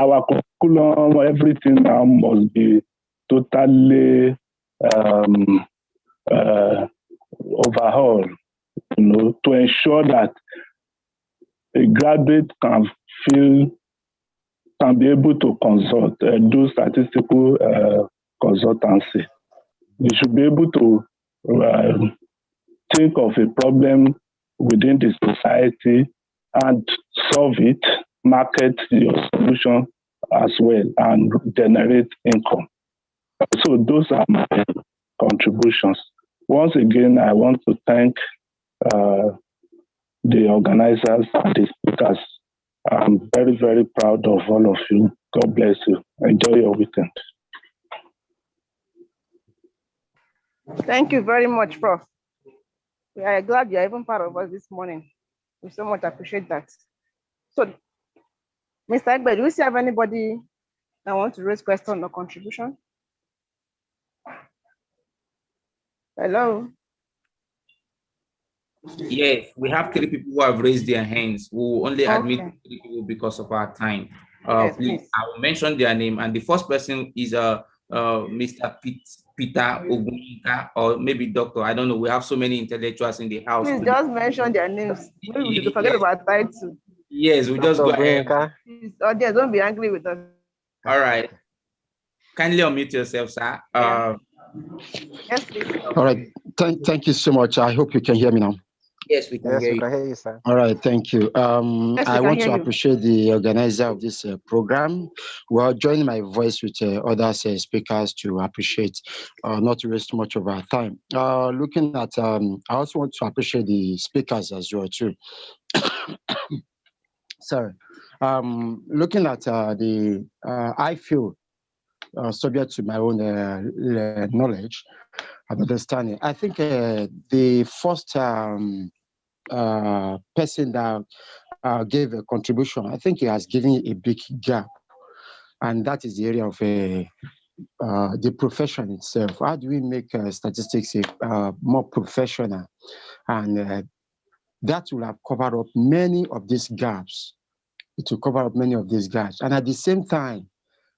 Our curriculum, everything now must be totally overhauled, to ensure that a graduate can be able to consult, do statistical consultancy. You should be able to think of a problem within the society and solve it, market your solution as well, and generate income. So those are my contributions. Once again, I want to thank the organizers and the speakers. I'm very, very proud of all of you. God bless you. Enjoy your weekend. Thank you very much, Prof. We are glad you are even part of us this morning. We so much appreciate that. So, Mr. Egbe, do you see have anybody that wants to raise question or contribution? Hello? Yes, we have 3 people who have raised their hands. We will only admit 3 people because of our time. Yes, please, I will mention their name. And the first person is Mr. Peter Ogunika, or maybe Doctor. I don't know. We have so many intellectuals in the house. Please today. Just mention their names. Maybe we should forget about title. Yes, we just go ahead. Please, audience, don't be angry with us. All right. Kindly unmute yourself, sir. Yes, please. All right. Thank you so much. I hope you can hear me now. Yes, we can hear you. Yes, we can hear you, sir. All right, thank you. Yes, I want to appreciate the organizer of this program. Well, join my voice with other speakers to appreciate, not to waste much of our time. Looking at, I also want to appreciate the speakers as well too. Sorry. Looking at I feel, subject to my own knowledge and understanding, I think the first person that gave a contribution, I think he has given a big gap, and that is the area of the profession itself. How do we make statistics more professional? And that will have covered up many of these gaps. It will cover up many of these gaps. And at the same time,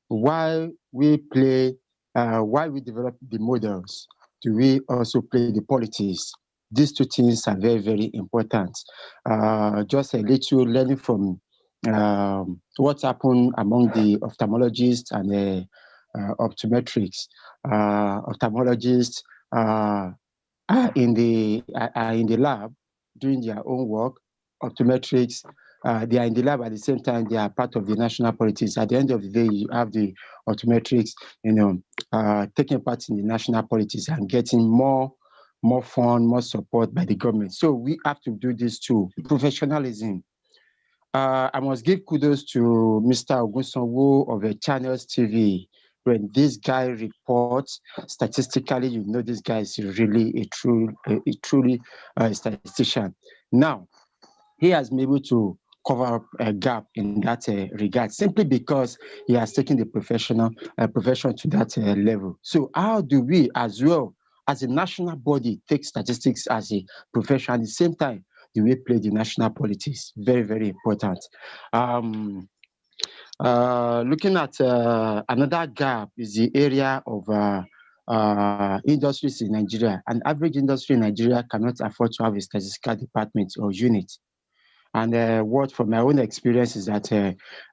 while we develop the models, do we also play the politics? These two things are very, very important. Just a little learning from what's happened among the ophthalmologists and optometrics. Ophthalmologists are in the lab doing their own work. Optometrics, they are in the lab at the same time. They are part of the national politics. At the end of the day, you have the optometrics, taking part in the national politics and getting more fund, more support by the government. So we have to do this too. Professionalism. I must give kudos to Mr. Ogunsanwo of Channels TV when this guy reports statistically, you know this guy is really a truly statistician. Now, he has been able to cover up a gap in that regard simply because he has taken the profession to that level. So how do we as well as a national body take statistics as a profession at the same time do we play the national politics? Very, very important. Looking at another gap is the area of industries in Nigeria. An average industry in Nigeria cannot afford to have a statistical department or unit. And what from my own experience is that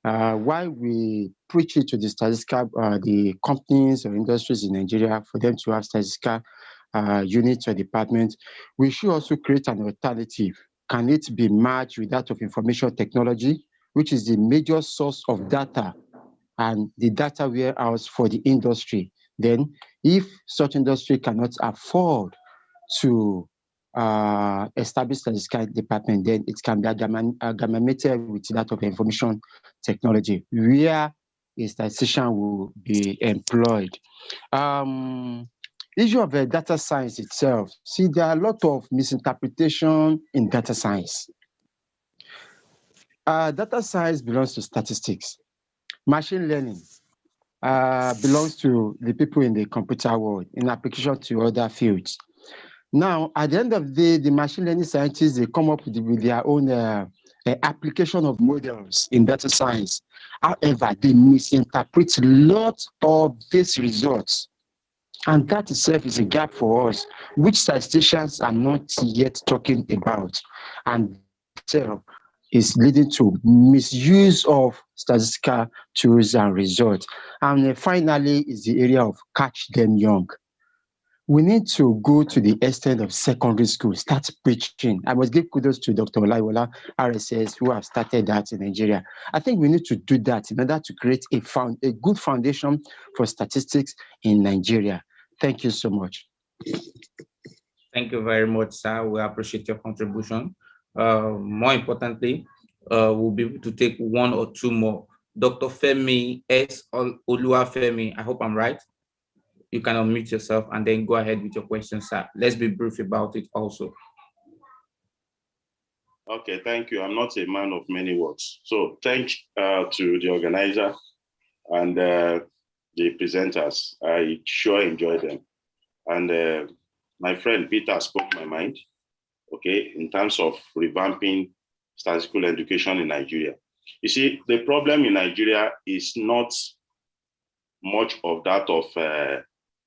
while we preach it to the statistical, the companies or industries in Nigeria for them to have statistical units or departments, we should also create an alternative. Can it be matched with that of information technology, which is the major source of data and the data warehouse for the industry? Then, if such industry cannot afford to establish statistical department, then it can be amalgamated with that of information technology, where a statistician will be employed. Issue of data science itself. See, there are a lot of misinterpretation in data science. Data science belongs to statistics. Machine learning belongs to the people in the computer world in application to other fields. Now, at the end of the day, the machine learning scientists, they come up with their own application of models in data science. However, they misinterpret a lot of these results. And that itself is a gap for us, which statisticians are not yet talking about. And itself is leading to misuse of statistical tools and results. And finally, is the area of catch them young. We need to go to the extent of secondary school, start preaching. I must give kudos to Dr. Olaiwola, RSS, who have started that in Nigeria. I think we need to do that in order to create a good foundation for statistics in Nigeria. Thank you so much. Thank you very much, sir. We appreciate your contribution. More importantly, we'll be able to take one or two more. Dr. Femi S. Oluwafemi, I hope I'm right. You can unmute yourself and then go ahead with your question, sir. Let's be brief about it also. Okay, thank you. I'm not a man of many words. So thanks to the organizer and the presenters. I sure enjoyed them. And my friend Peter spoke my mind, okay, in terms of revamping statistical education in Nigeria. You see, the problem in Nigeria is not much of that of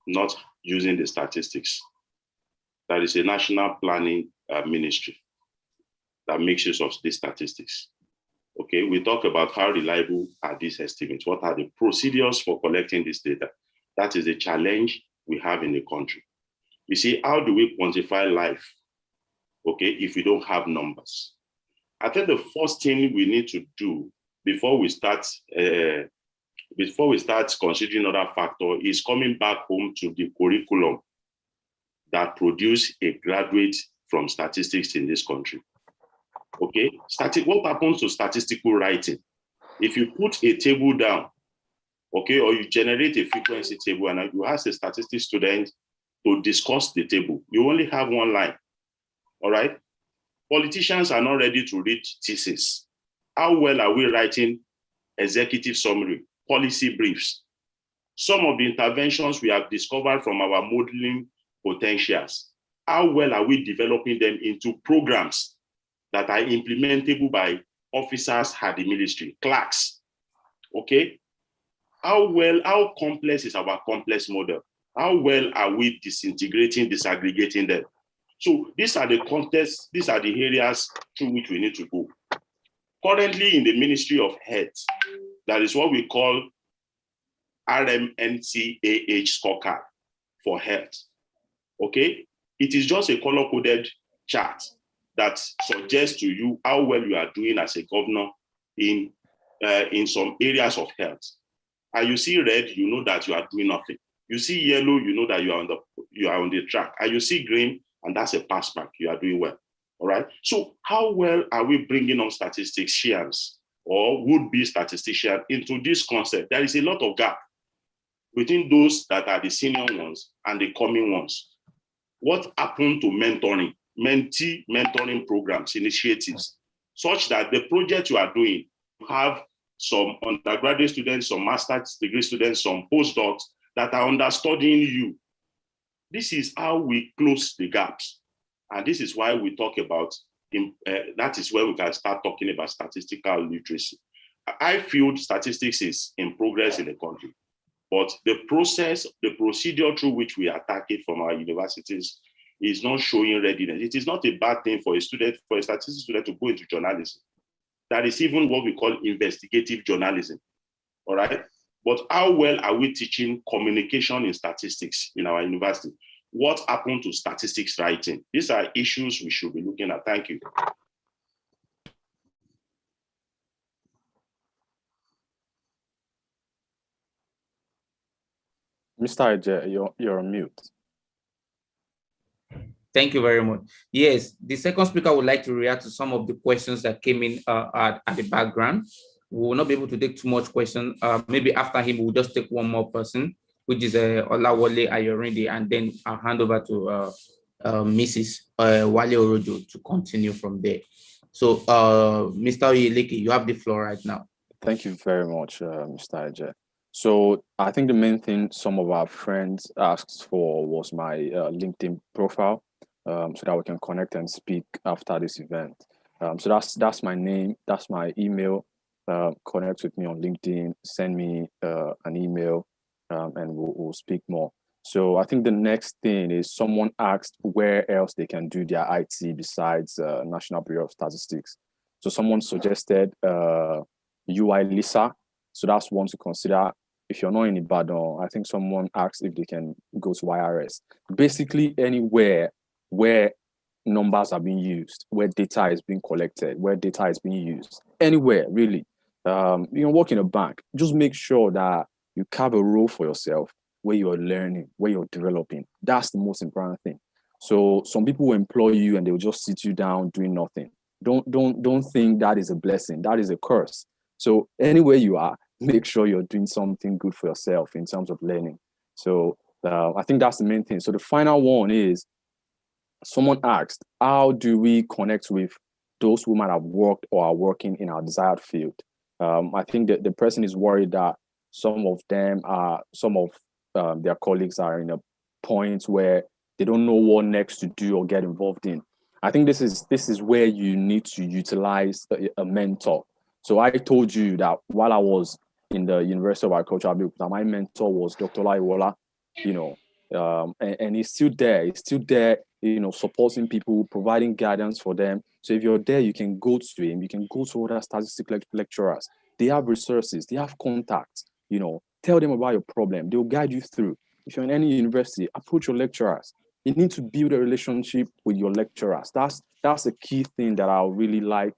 not using the statistics. That is a national planning ministry that makes use of these statistics. Okay, we talk about how reliable are these estimates, what are the procedures for collecting this data. That is the challenge we have in the country. You see, how do we quantify life, okay, if we don't have numbers? I think the first thing we need to do before we start considering other factors is coming back home to the curriculum that produce a graduate from statistics in this country. Okay, what happens to statistical writing? If you put a table down, okay, or you generate a frequency table and you ask a statistics student to discuss the table, you only have one line, all right? Politicians are not ready to read thesis. How well are we writing executive summary, policy briefs? Some of the interventions we have discovered from our modeling potentials, how well are we developing them into programs that are implementable by officers at the ministry, clerks, okay? How complex is our complex model? How well are we disaggregating them? So these are the contexts, these are the areas through which we need to go. Currently in the Ministry of Health, that is what we call RMNCAH scorecard for health, okay? It is just a color-coded chart that suggests to you how well you are doing as a governor in some areas of health. And you see red, you know that you are doing nothing. You see yellow, you know that you are on the track. And you see green, and that's a pass mark, you are doing well, all right? So how well are we bringing on statisticians or would-be statisticians into this concept? There is a lot of gap. between those that are the senior ones and the coming ones. What happened to mentoring, mentee mentoring programs, initiatives, such that the project you are doing have some undergraduate students, some master's degree students, some postdocs that are understudying you. This is how we close the gaps. And this is why we talk about, that is where we can start talking about statistical literacy. I feel statistics is in progress in the country, but the process, the procedure through which we attack it from our universities is not showing readiness. It is not a bad thing for a student, for a statistics student to go into journalism. That is even what we call investigative journalism, all right? But how well are we teaching communication in statistics in our university? What happened to statistics writing? These are issues we should be looking at. Thank you. Mr. Ije, you're on mute. Thank you very much. Yes, the second speaker would like to react to some of the questions that came in at the background. We will not be able to take too much questions. Maybe after him, we'll just take one more person, which is Olawole Ayorinde, and then I'll hand over to Mrs. Wale Orojo to continue from there. So, Mr. Oyeleke, you have the floor right now. Thank you very much, Mr. Ije. So I think the main thing some of our friends asked for was my LinkedIn profile, so that we can connect and speak after this event. So that's my name, that's my email. Connect with me on LinkedIn, send me an email, and we'll speak more. So I think the next thing is someone asked where else they can do their IT besides National Bureau of Statistics. So someone suggested UI Lisa. So that's one to consider. If you're not in Ibadan, I think someone asked if they can go to YRS. Basically anywhere where numbers are being used, where data is being collected, where data is being used, anywhere really. You can work in a bank. Just make sure that you carve a role for yourself where you're learning, where you're developing. That's the most important thing. So some people will employ you and they'll just sit you down doing nothing. Don't think that is a blessing. That is a curse. So anywhere you are, make sure you're doing something good for yourself in terms of learning. So I think that's the main thing. So the final one is, someone asked, how do we connect with those who might have worked or are working in our desired field? I think that the person is worried that some of their colleagues are in a point where they don't know what next to do or get involved in. I think this is where you need to utilize a mentor. So I told you that while I was in the University of Agriculture, my mentor was Dr. Laiwola, and he's still there. He's still there, supporting people, providing guidance for them. So if you're there, you can go to him. You can go to other statistical lecturers. They have resources. They have contacts. Tell them about your problem. They'll guide you through. If you're in any university, approach your lecturers. You need to build a relationship with your lecturers. That's a key thing that I would really like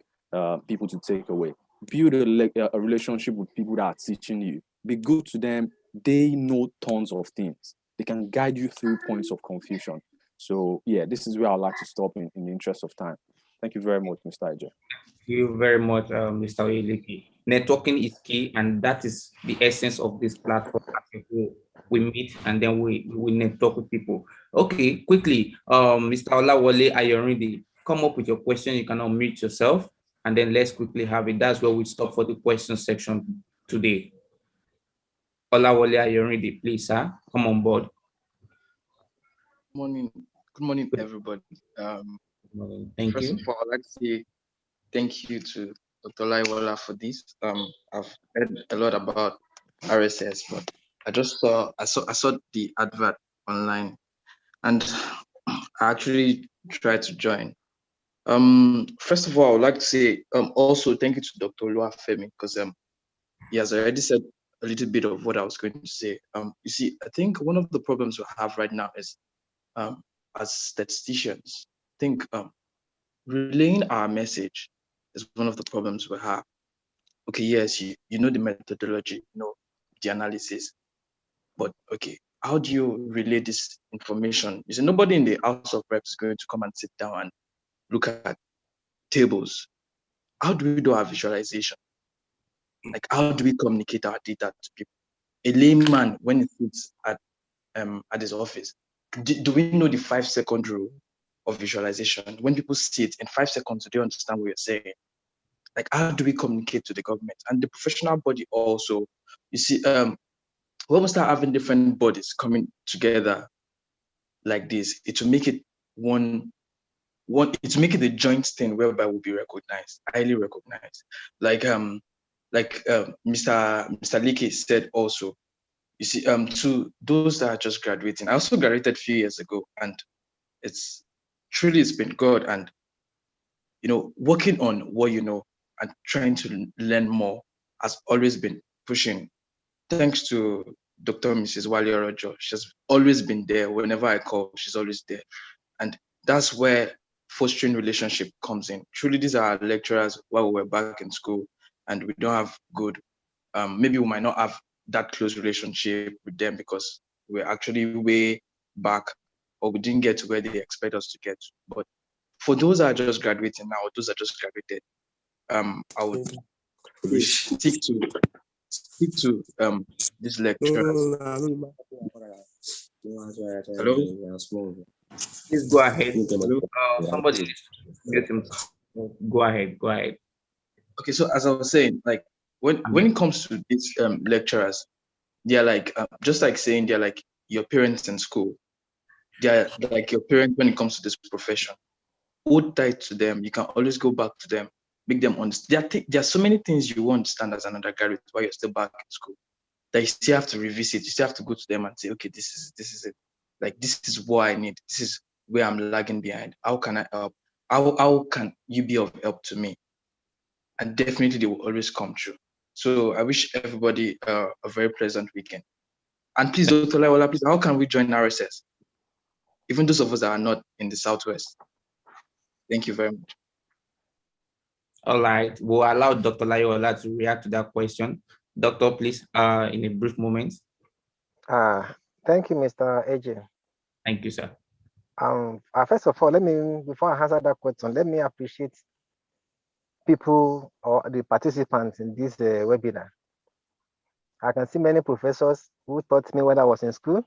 people to take away. Build a relationship with people that are teaching you. Be good to them. They know tons of things. They can guide you through points of confusion. So yeah, this is where I'd like to stop in the interest of time. Thank you very much, Mr. Ije. Thank you very much, Mr. Oyeleke. Networking is key, and that is the essence of this platform. We meet and then we network with people. Okay, quickly, Mr. Olawole Ayorinde, come up with your question. You can unmute yourself, and then let's quickly have it. That's where we stop for the question section today. Olawole Ayorinde, please, sir, come on board. Good morning, everybody. Thank first you. of all, I'd like to say thank you to Dr. Laiwola for this. I've heard a lot about RSS, but I saw the advert online, and I actually tried to join. First of all, I would like to say also thank you to Dr. Oluwafemi, because he has already said a little bit of what I was going to say. You see, I think one of the problems we have right now is, as statisticians, I think relaying our message is one of the problems we have. Okay, yes, you know the methodology, you know the analysis, but okay, how do you relay this information? You see, nobody in the House of Reps is going to come and sit down and look at tables. How do we do our visualization? Like, how do we communicate our data to people? a layman, when he sits at his office, do we know the 5-second rule of visualization? When people see it in 5 seconds, do they understand what you're saying? Like, how do we communicate to the government and the professional body also? You see, when we start having different bodies coming together like this, it will make it it will make it a joint thing whereby we'll be recognized, highly recognized. Like Mr. Leakey said also, you see, to those that are just graduating, I also graduated a few years ago, and it's been good. And working on what you know and trying to learn more has always been pushing. Thanks to Dr. Mrs. Wale Orojo, she's always been there. Whenever I call, she's always there. And that's where fostering relationship comes in. Truly, these are our lecturers while we were back in school, and we don't have good, maybe we might not have that close relationship with them because we're actually way back, or we didn't get to where they expect us to get to. But for those that are just graduating now, those that just graduated, I would stick to this lecture. Hello? Please go ahead. Hello? Somebody get him. Go ahead. Okay, so as I was saying, like when it comes to these lecturers, they're like just like saying they're like your parents in school. They're like your parents when it comes to this profession. Hold tight to them. You can always go back to them, make them understand. There are so many things you won't understand as an undergraduate while you're still back in school that you still have to revisit. You still have to go to them and say, okay, this is it. Like, this is what I need. This is where I'm lagging behind. How can I help? How can you be of help to me? And definitely they will always come true. So I wish everybody a very pleasant weekend. And please, Dr. Laiwola, please, how can we join RSS? Even those of us that are not in the Southwest. Thank you very much. All right, we'll allow Dr. Laiwola to react to that question. Doctor, please, in a brief moment. Thank you, Mr. AJ. Thank you, sir. First of all, before I answer that question, let me appreciate people or the participants in this webinar. I can see many professors who taught me when I was in school.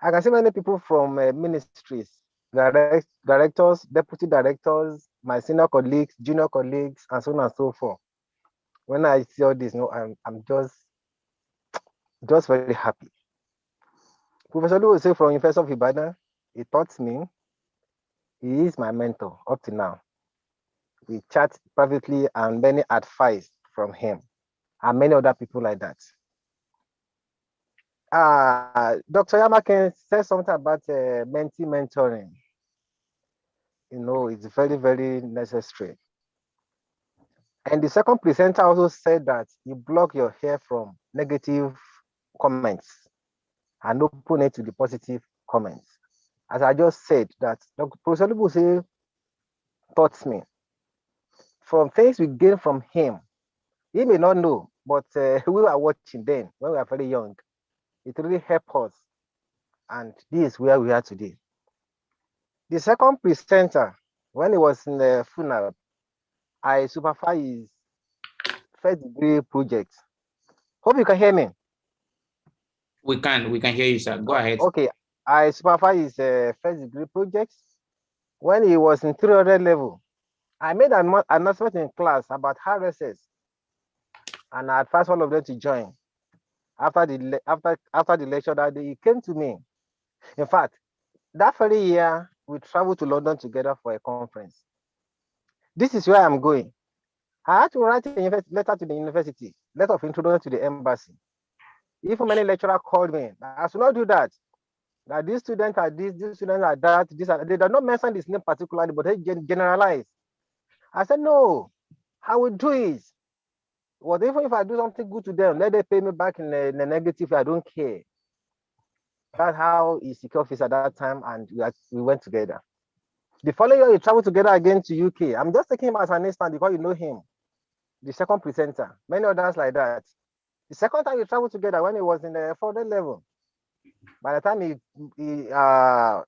I can see many people from ministries, directors, deputy directors, my senior colleagues, junior colleagues, and so on and so forth. When I see all this, I'm just very happy. Professor Lu will say from University of Ibadan, he taught me. He is my mentor up to now. We chat privately and many advice from him and many other people like that. Dr. Yamaken said something about mentee mentoring. It's very, very necessary. And the second presenter also said that you block your hair from negative comments and open it to the positive comments. As I just said, that Dr. Professor Lubuse taught me from things we gain from him. He may not know, but we were watching then when we were very young. It really helped us. And this is where we are today. The second presenter, when he was in the funeral, I supervised his first degree project. Hope you can hear me. We can hear you, sir. Go ahead. Okay, I supervised his first degree project. When he was in 300 level, I made an announcement in class about RSS, and I advised all of them to join. After the lecture that day, he came to me. In fact, that very year, we traveled to London together for a conference. This is where I'm going. I had to write a letter to the university, letter of introduction to the embassy. If many lecturers called me, I should not do that. That these students are this, these students are that, they did not mention this name particularly, but they generalize. I said, no, I will do it. What even if I do something good to them, let them pay me back in the negative, I don't care. That's how he secured office at that time, and we went together. The following year, we traveled together again to UK. I'm just taking him as an instance because you know him. The second presenter, many others like that. The second time we traveled together when he was in the 400 level. By the time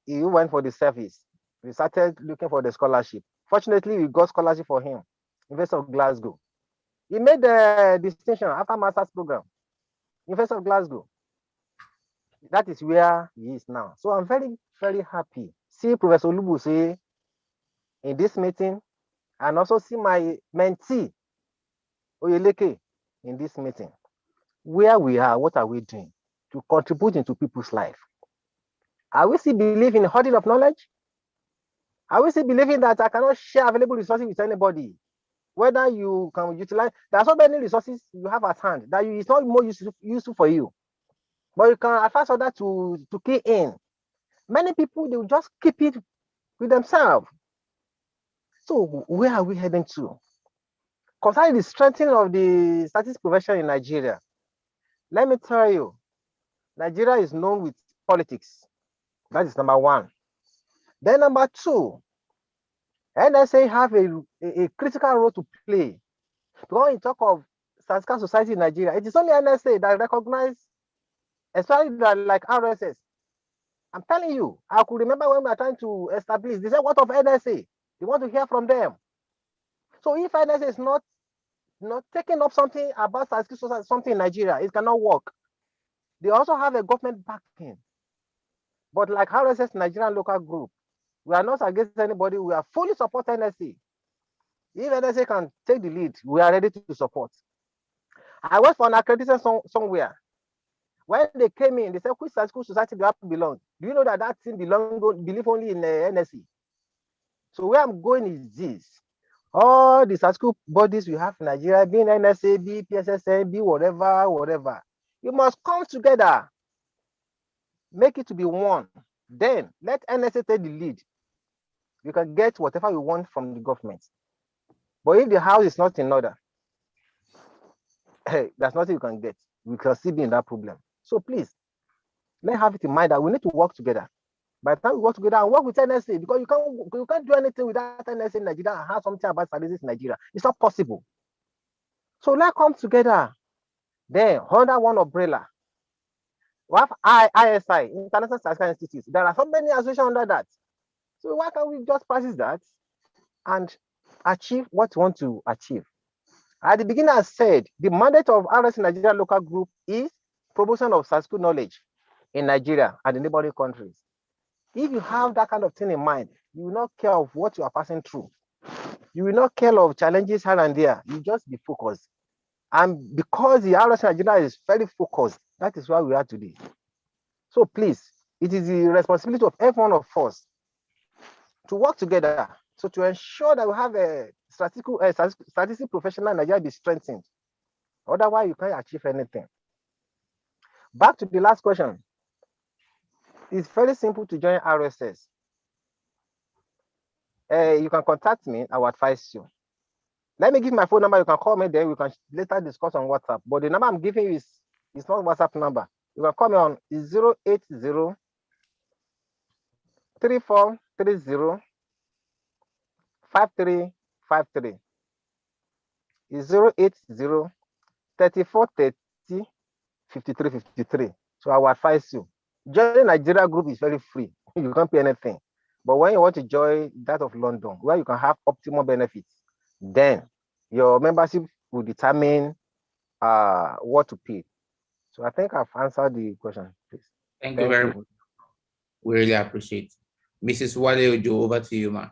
he went for the service, we started looking for the scholarship. Fortunately, we got scholarship for him, University of Glasgow. He made the distinction after master's program. University of Glasgow. That is where he is now. So I'm very, very happy. See Professor Olubuse in this meeting, and also see my mentee, Oyeleke, in this meeting. Where we are, what are we doing to contribute into people's life? Are we still believing in the hoarding of knowledge? Are we still believing that I cannot share available resources with anybody? Whether you can utilize, there are so many resources you have at hand that it's not more useful for you. But you can advise others to key in. Many people, they will just keep it with themselves. So where are we heading to? Concerning the strengthening of the statistics profession in Nigeria, let me tell you, Nigeria is known with politics. That is number one. Then number two, NSA have a critical role to play. Because when you talk of statistical society in Nigeria, it is only NSA that recognize, especially like RSS. I'm telling you, I could remember when we were trying to establish, they said, what of NSA? They want to hear from them. So if NSA is not taking up something about statistical society, something in Nigeria, it cannot work. They also have a government backing. But like RSS Nigerian local group, we are not against anybody. We are fully support NSA. If NSA can take the lead, we are ready to support. I went for an accreditation somewhere. When they came in, they said, which statistical society do you belong? Do you know that thing believe only in NSA? So where I'm going is this. All the statistical bodies we have in Nigeria, being NSA, be PSSN, be whatever, you must come together, make it to be one. Then let NSA take the lead. You can get whatever you want from the government. But if the house is not in order, hey, there's nothing you can get. We can still be in that problem. So please, let's have it in mind that we need to work together. By the time we work together and work with NSA, because you can't do anything without NSA in Nigeria and have something about statistics in Nigeria. It's not possible. So let's come together. Then under one umbrella, we have ISI, International Statistical Institute. There are so many associations under that. So why can't we just practice that and achieve what we want to achieve? At the beginning, I said the mandate of RS Nigeria local group is promotion of statistical knowledge in Nigeria and the neighboring countries. If you have that kind of thing in mind, you will not care of what you are passing through. You will not care of challenges here and there. You just be focused. And because the RS Nigeria is very focused, that is why we are today. So please, it is the responsibility of every one of us to work together. So to ensure that we have a statistical professional in Nigeria be strengthened. Otherwise, you can't achieve anything. Back to the last question. It's very simple to join RSS. You can contact me. I will advise you. Let me give my phone number. You can call me there. We can later discuss on WhatsApp. But the number I'm giving you is not WhatsApp number. You can call me on 080 3430 5353. It's 080 3430 5353. So I will advise you. Joining Nigeria group is very free. You can't pay anything. But when you want to join that of London, where you can have optimal benefits, then your membership will determine what to pay. So I think I've answered the question, please. Thank you very much. We really appreciate. Mrs. Wale Ojo, over to you, ma.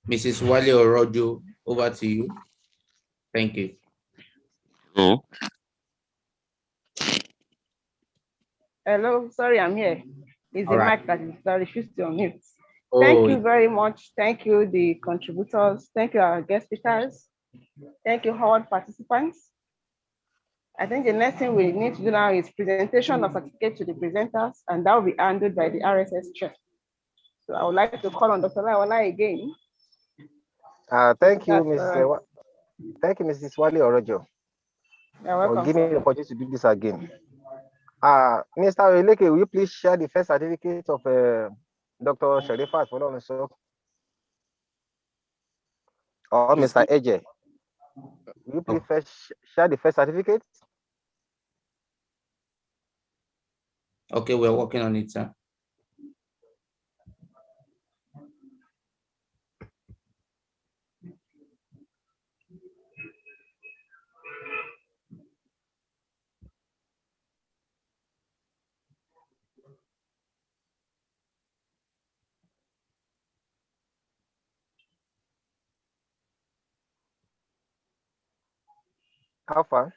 Mrs. Wale Orojo, over to you. Thank you. Hello. Hello, sorry, I'm here. It's the mic that is refused to unmute. Oh. Thank you very much. Thank you, the contributors. Thank you, our guest speakers. Thank you, all participants. I think the next thing we need to do now is presentation of certificate to the presenters, and that will be handled by the RSS chair. So I would like to call on Dr. Lawala again. Thank you, Mrs. Thank you, Mrs. Wale Orojo. You're welcome, for giving me the opportunity to do this again. Mr. Oyeleke, will you please share the first certificate of Dr. Sherifat for or Mr. Eje? Will you please first share the first certificate? Okay, we're working on it, sir. How far?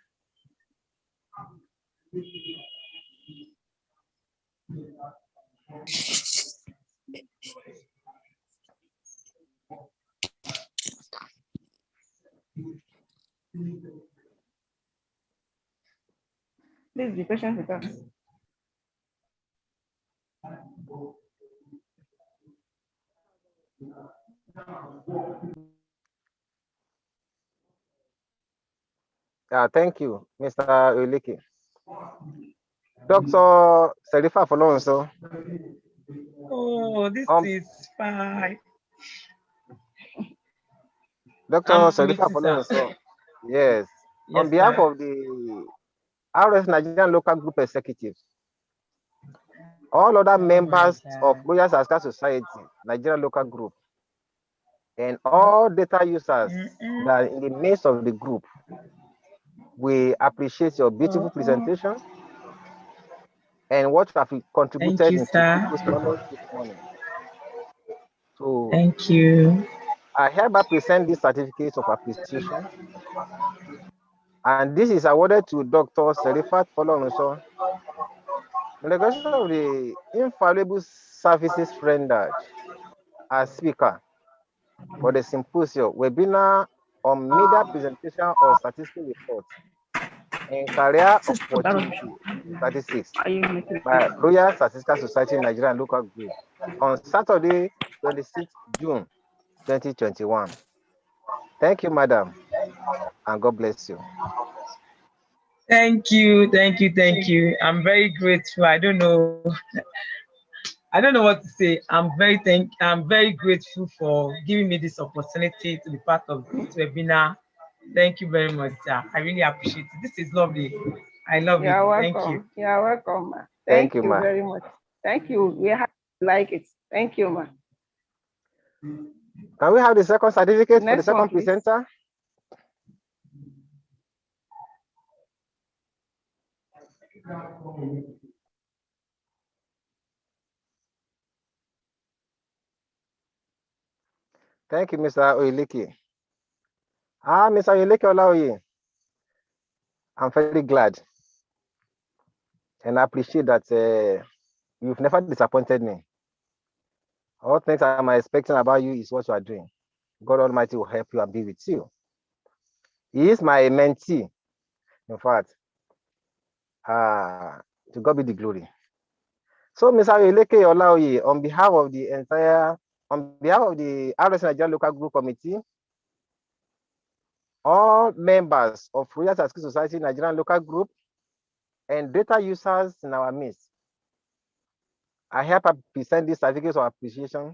Please be patient with us. Thank you, Mr. Uliki. Dr. Serifa Folonso. Oh, this is fine. Dr. Serifa Folonso. Yes. Yes, On behalf sir. of the RS Nigerian Local Group Executives, all other members of Royal Statistical Society, Nigerian Local Group, and all data users that are in the midst of the group, we appreciate your beautiful presentation and what you have contributed Thank you, into sir. people's knowledge this morning. So thank you. I hereby present this certificate of appreciation, and this is awarded to Dr. Serifat Folorunsho in recognition of the infallible services rendered as speaker for the symposium webinar on media presentation of statistical reports and career opportunity in statistics by Royal Statistical Society Nigeria Local Group on Saturday, 26 June 2021. Thank you, madam, and God bless you. Thank you, thank you, thank you. I'm very grateful. I don't know what to say. I'm very grateful for giving me this opportunity to be part of this webinar. Thank you very much, sir. I really appreciate it. This is lovely. I love it. Thank you. You're welcome, ma. Thank Thank you, you ma. very much. Thank you. We have to like it. Thank you, ma. Can we have the second certificate for the Next one, second please. presenter? Thank you, Mr. Oyeleke. Mr. Oyeleke Olaoye, I'm very glad and I appreciate that you've never disappointed me. All things I'm expecting about you is what you are doing. God Almighty will help you and be with you. He is my mentee. In fact, to God be the glory. So, Mr. Oyeleke Olaoye, on behalf of the RS Nigeria Local Group Committee, all members of Royal Statistical Society Nigerian Local Group, and data users in our midst, I hereby present this certificate of appreciation,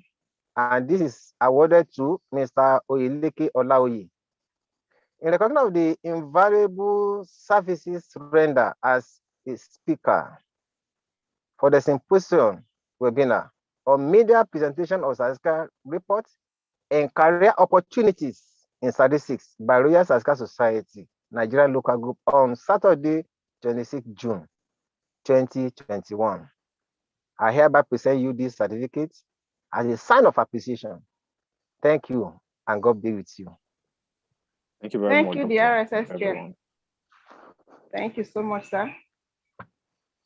and this is awarded to Mr. Oyeleke Olaoye in recognition of the invaluable services rendered as a speaker for the symposium webinar on media presentation of statistical reports and career opportunities in statistics by Royal Statistical Society Nigerian Local Group on Saturday, 26 June 2021. I hereby present you this certificate as a sign of appreciation. Thank you, and God be with you. Thank you very much. Thank you, the RSS chair. Thank you so much, sir.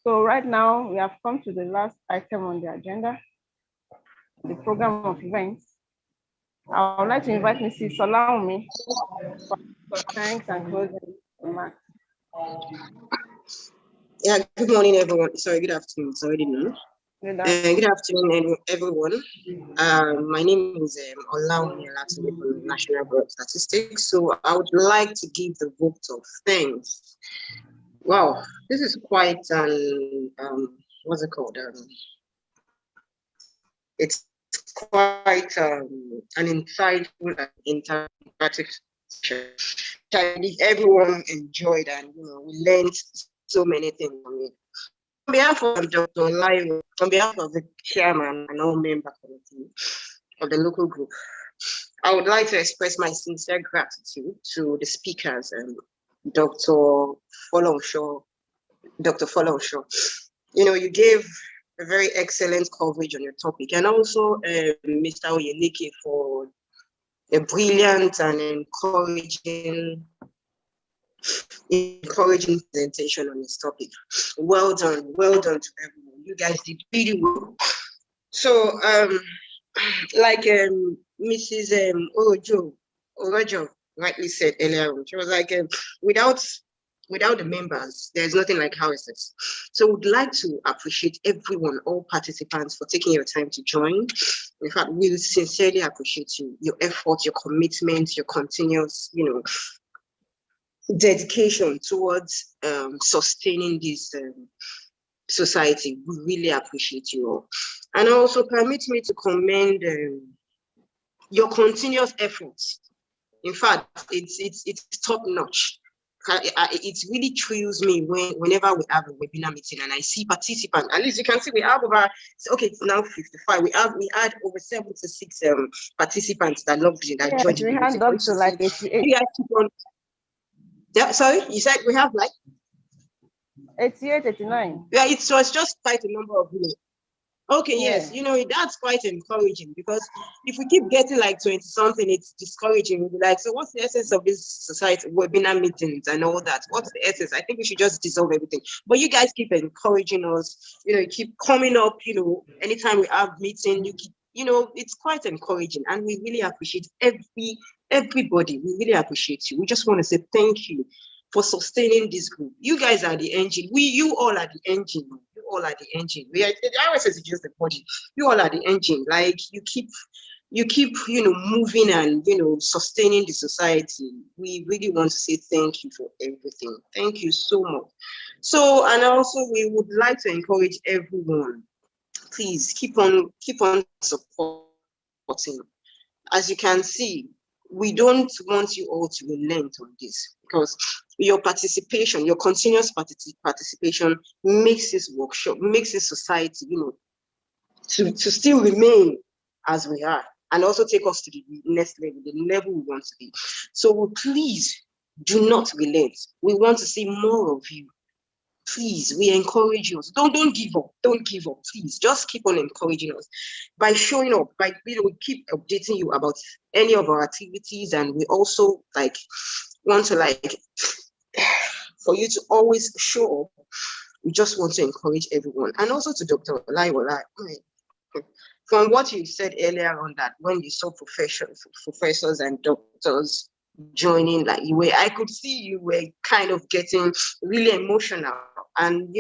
So right now, we have come to the last item on the agenda, the program of events. I would like to invite Mrs. Salami for thanks and closing remarks. Yeah, good morning, everyone. Sorry, good afternoon. It's already noon. Good afternoon, everyone. My name is Olaumi Olatoye from National Bureau of Statistics. So I would like to give the vote of thanks. Wow, this is quite an what's it called? It's quite an insightful and interactive session. I believe everyone enjoyed, and we learned so many things from it. On behalf of Dr. Olayo, on behalf of the chairman and all members of the team of the local group, I would like to express my sincere gratitude to the speakers and Dr. Follow-Shaw. You gave a very excellent coverage on your topic, and also Mr. Oyeleke for a brilliant and encouraging encouraging presentation on this topic. Well done to everyone. You guys did really well. So, like Mrs. Orojo rightly said earlier on, she was like, without the members, there's nothing like RSS. So we'd like to appreciate everyone, all participants, for taking your time to join. In fact, we sincerely appreciate you, your effort, your commitment, your continuous, dedication towards sustaining this society. We really appreciate you all. And also permit me to commend your continuous efforts. In fact, it's top notch. It really thrills me whenever we have a webinar meeting and I see participants. At least you can see we have over, okay, it's now 55. We had over 76 participants that logged in, that joined. We hand up to like 88. Yeah, sorry, you said we have like 88, 89. Yeah, it was just quite a number of minutes. Okay, yes, that's quite encouraging, because if we keep getting like 20 something, it's discouraging. We'll be like, so what's the essence of this society webinar meetings and all that? What's the essence? I think we should just dissolve everything. But you guys keep encouraging us, you keep coming up, anytime we have meeting, you keep, it's quite encouraging, and we really appreciate everybody. We really appreciate you. We just want to say thank you for sustaining this group. You guys are the engine. You all are the engine. You all are the engine. The RSS is just the body. You all are the engine. Like you keep moving and sustaining the society. We really want to say thank you for everything. Thank you so much. So, and also we would like to encourage everyone. Please keep on supporting. As you can see, we don't want you all to relent on this, because your participation, your continuous participation makes this workshop, makes this society, to still remain as we are, and also take us to the next level, the level we want to be. So please do not relent. We want to see more of you. Please, we encourage you. Don't give up. Don't give up. Please, just keep on encouraging us by showing up. We keep updating you about any of our activities, and we also want to for you to always show up. We just want to encourage everyone, and also to Dr. Olaiwola. From what you said earlier on, that when you saw professors and doctors joining I could see you were kind of getting really emotional, and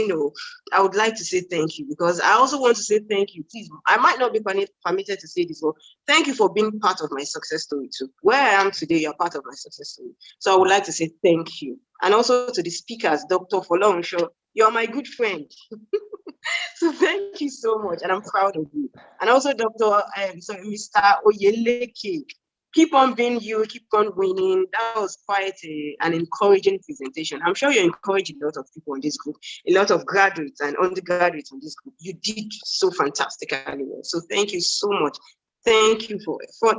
I would like to say thank you, because I also want to say thank you. Please, I might not be permitted to say this, but thank you for being part of my success story too. Where I am today, you're part of my success story. So I would like to say thank you, and also to the speakers, Dr. Folonsho, you're my good friend. So thank you so much, and I'm proud of you. And also Mr. Oyeleke. Keep on being you, keep on winning. That was quite an encouraging presentation. I'm sure you encouraged a lot of people in this group, a lot of graduates and undergraduates in this group. You did so fantastically well. So thank you so much. Thank you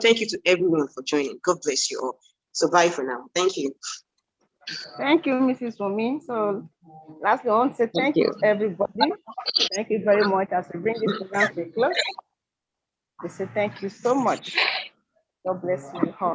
thank you to everyone for joining. God bless you all. So bye for now. Thank you. Thank you, Mrs. Wumi. So lastly, I want to say thank you to everybody. Thank you very much. As we bring this program to a close, we say thank you so much. God bless you all.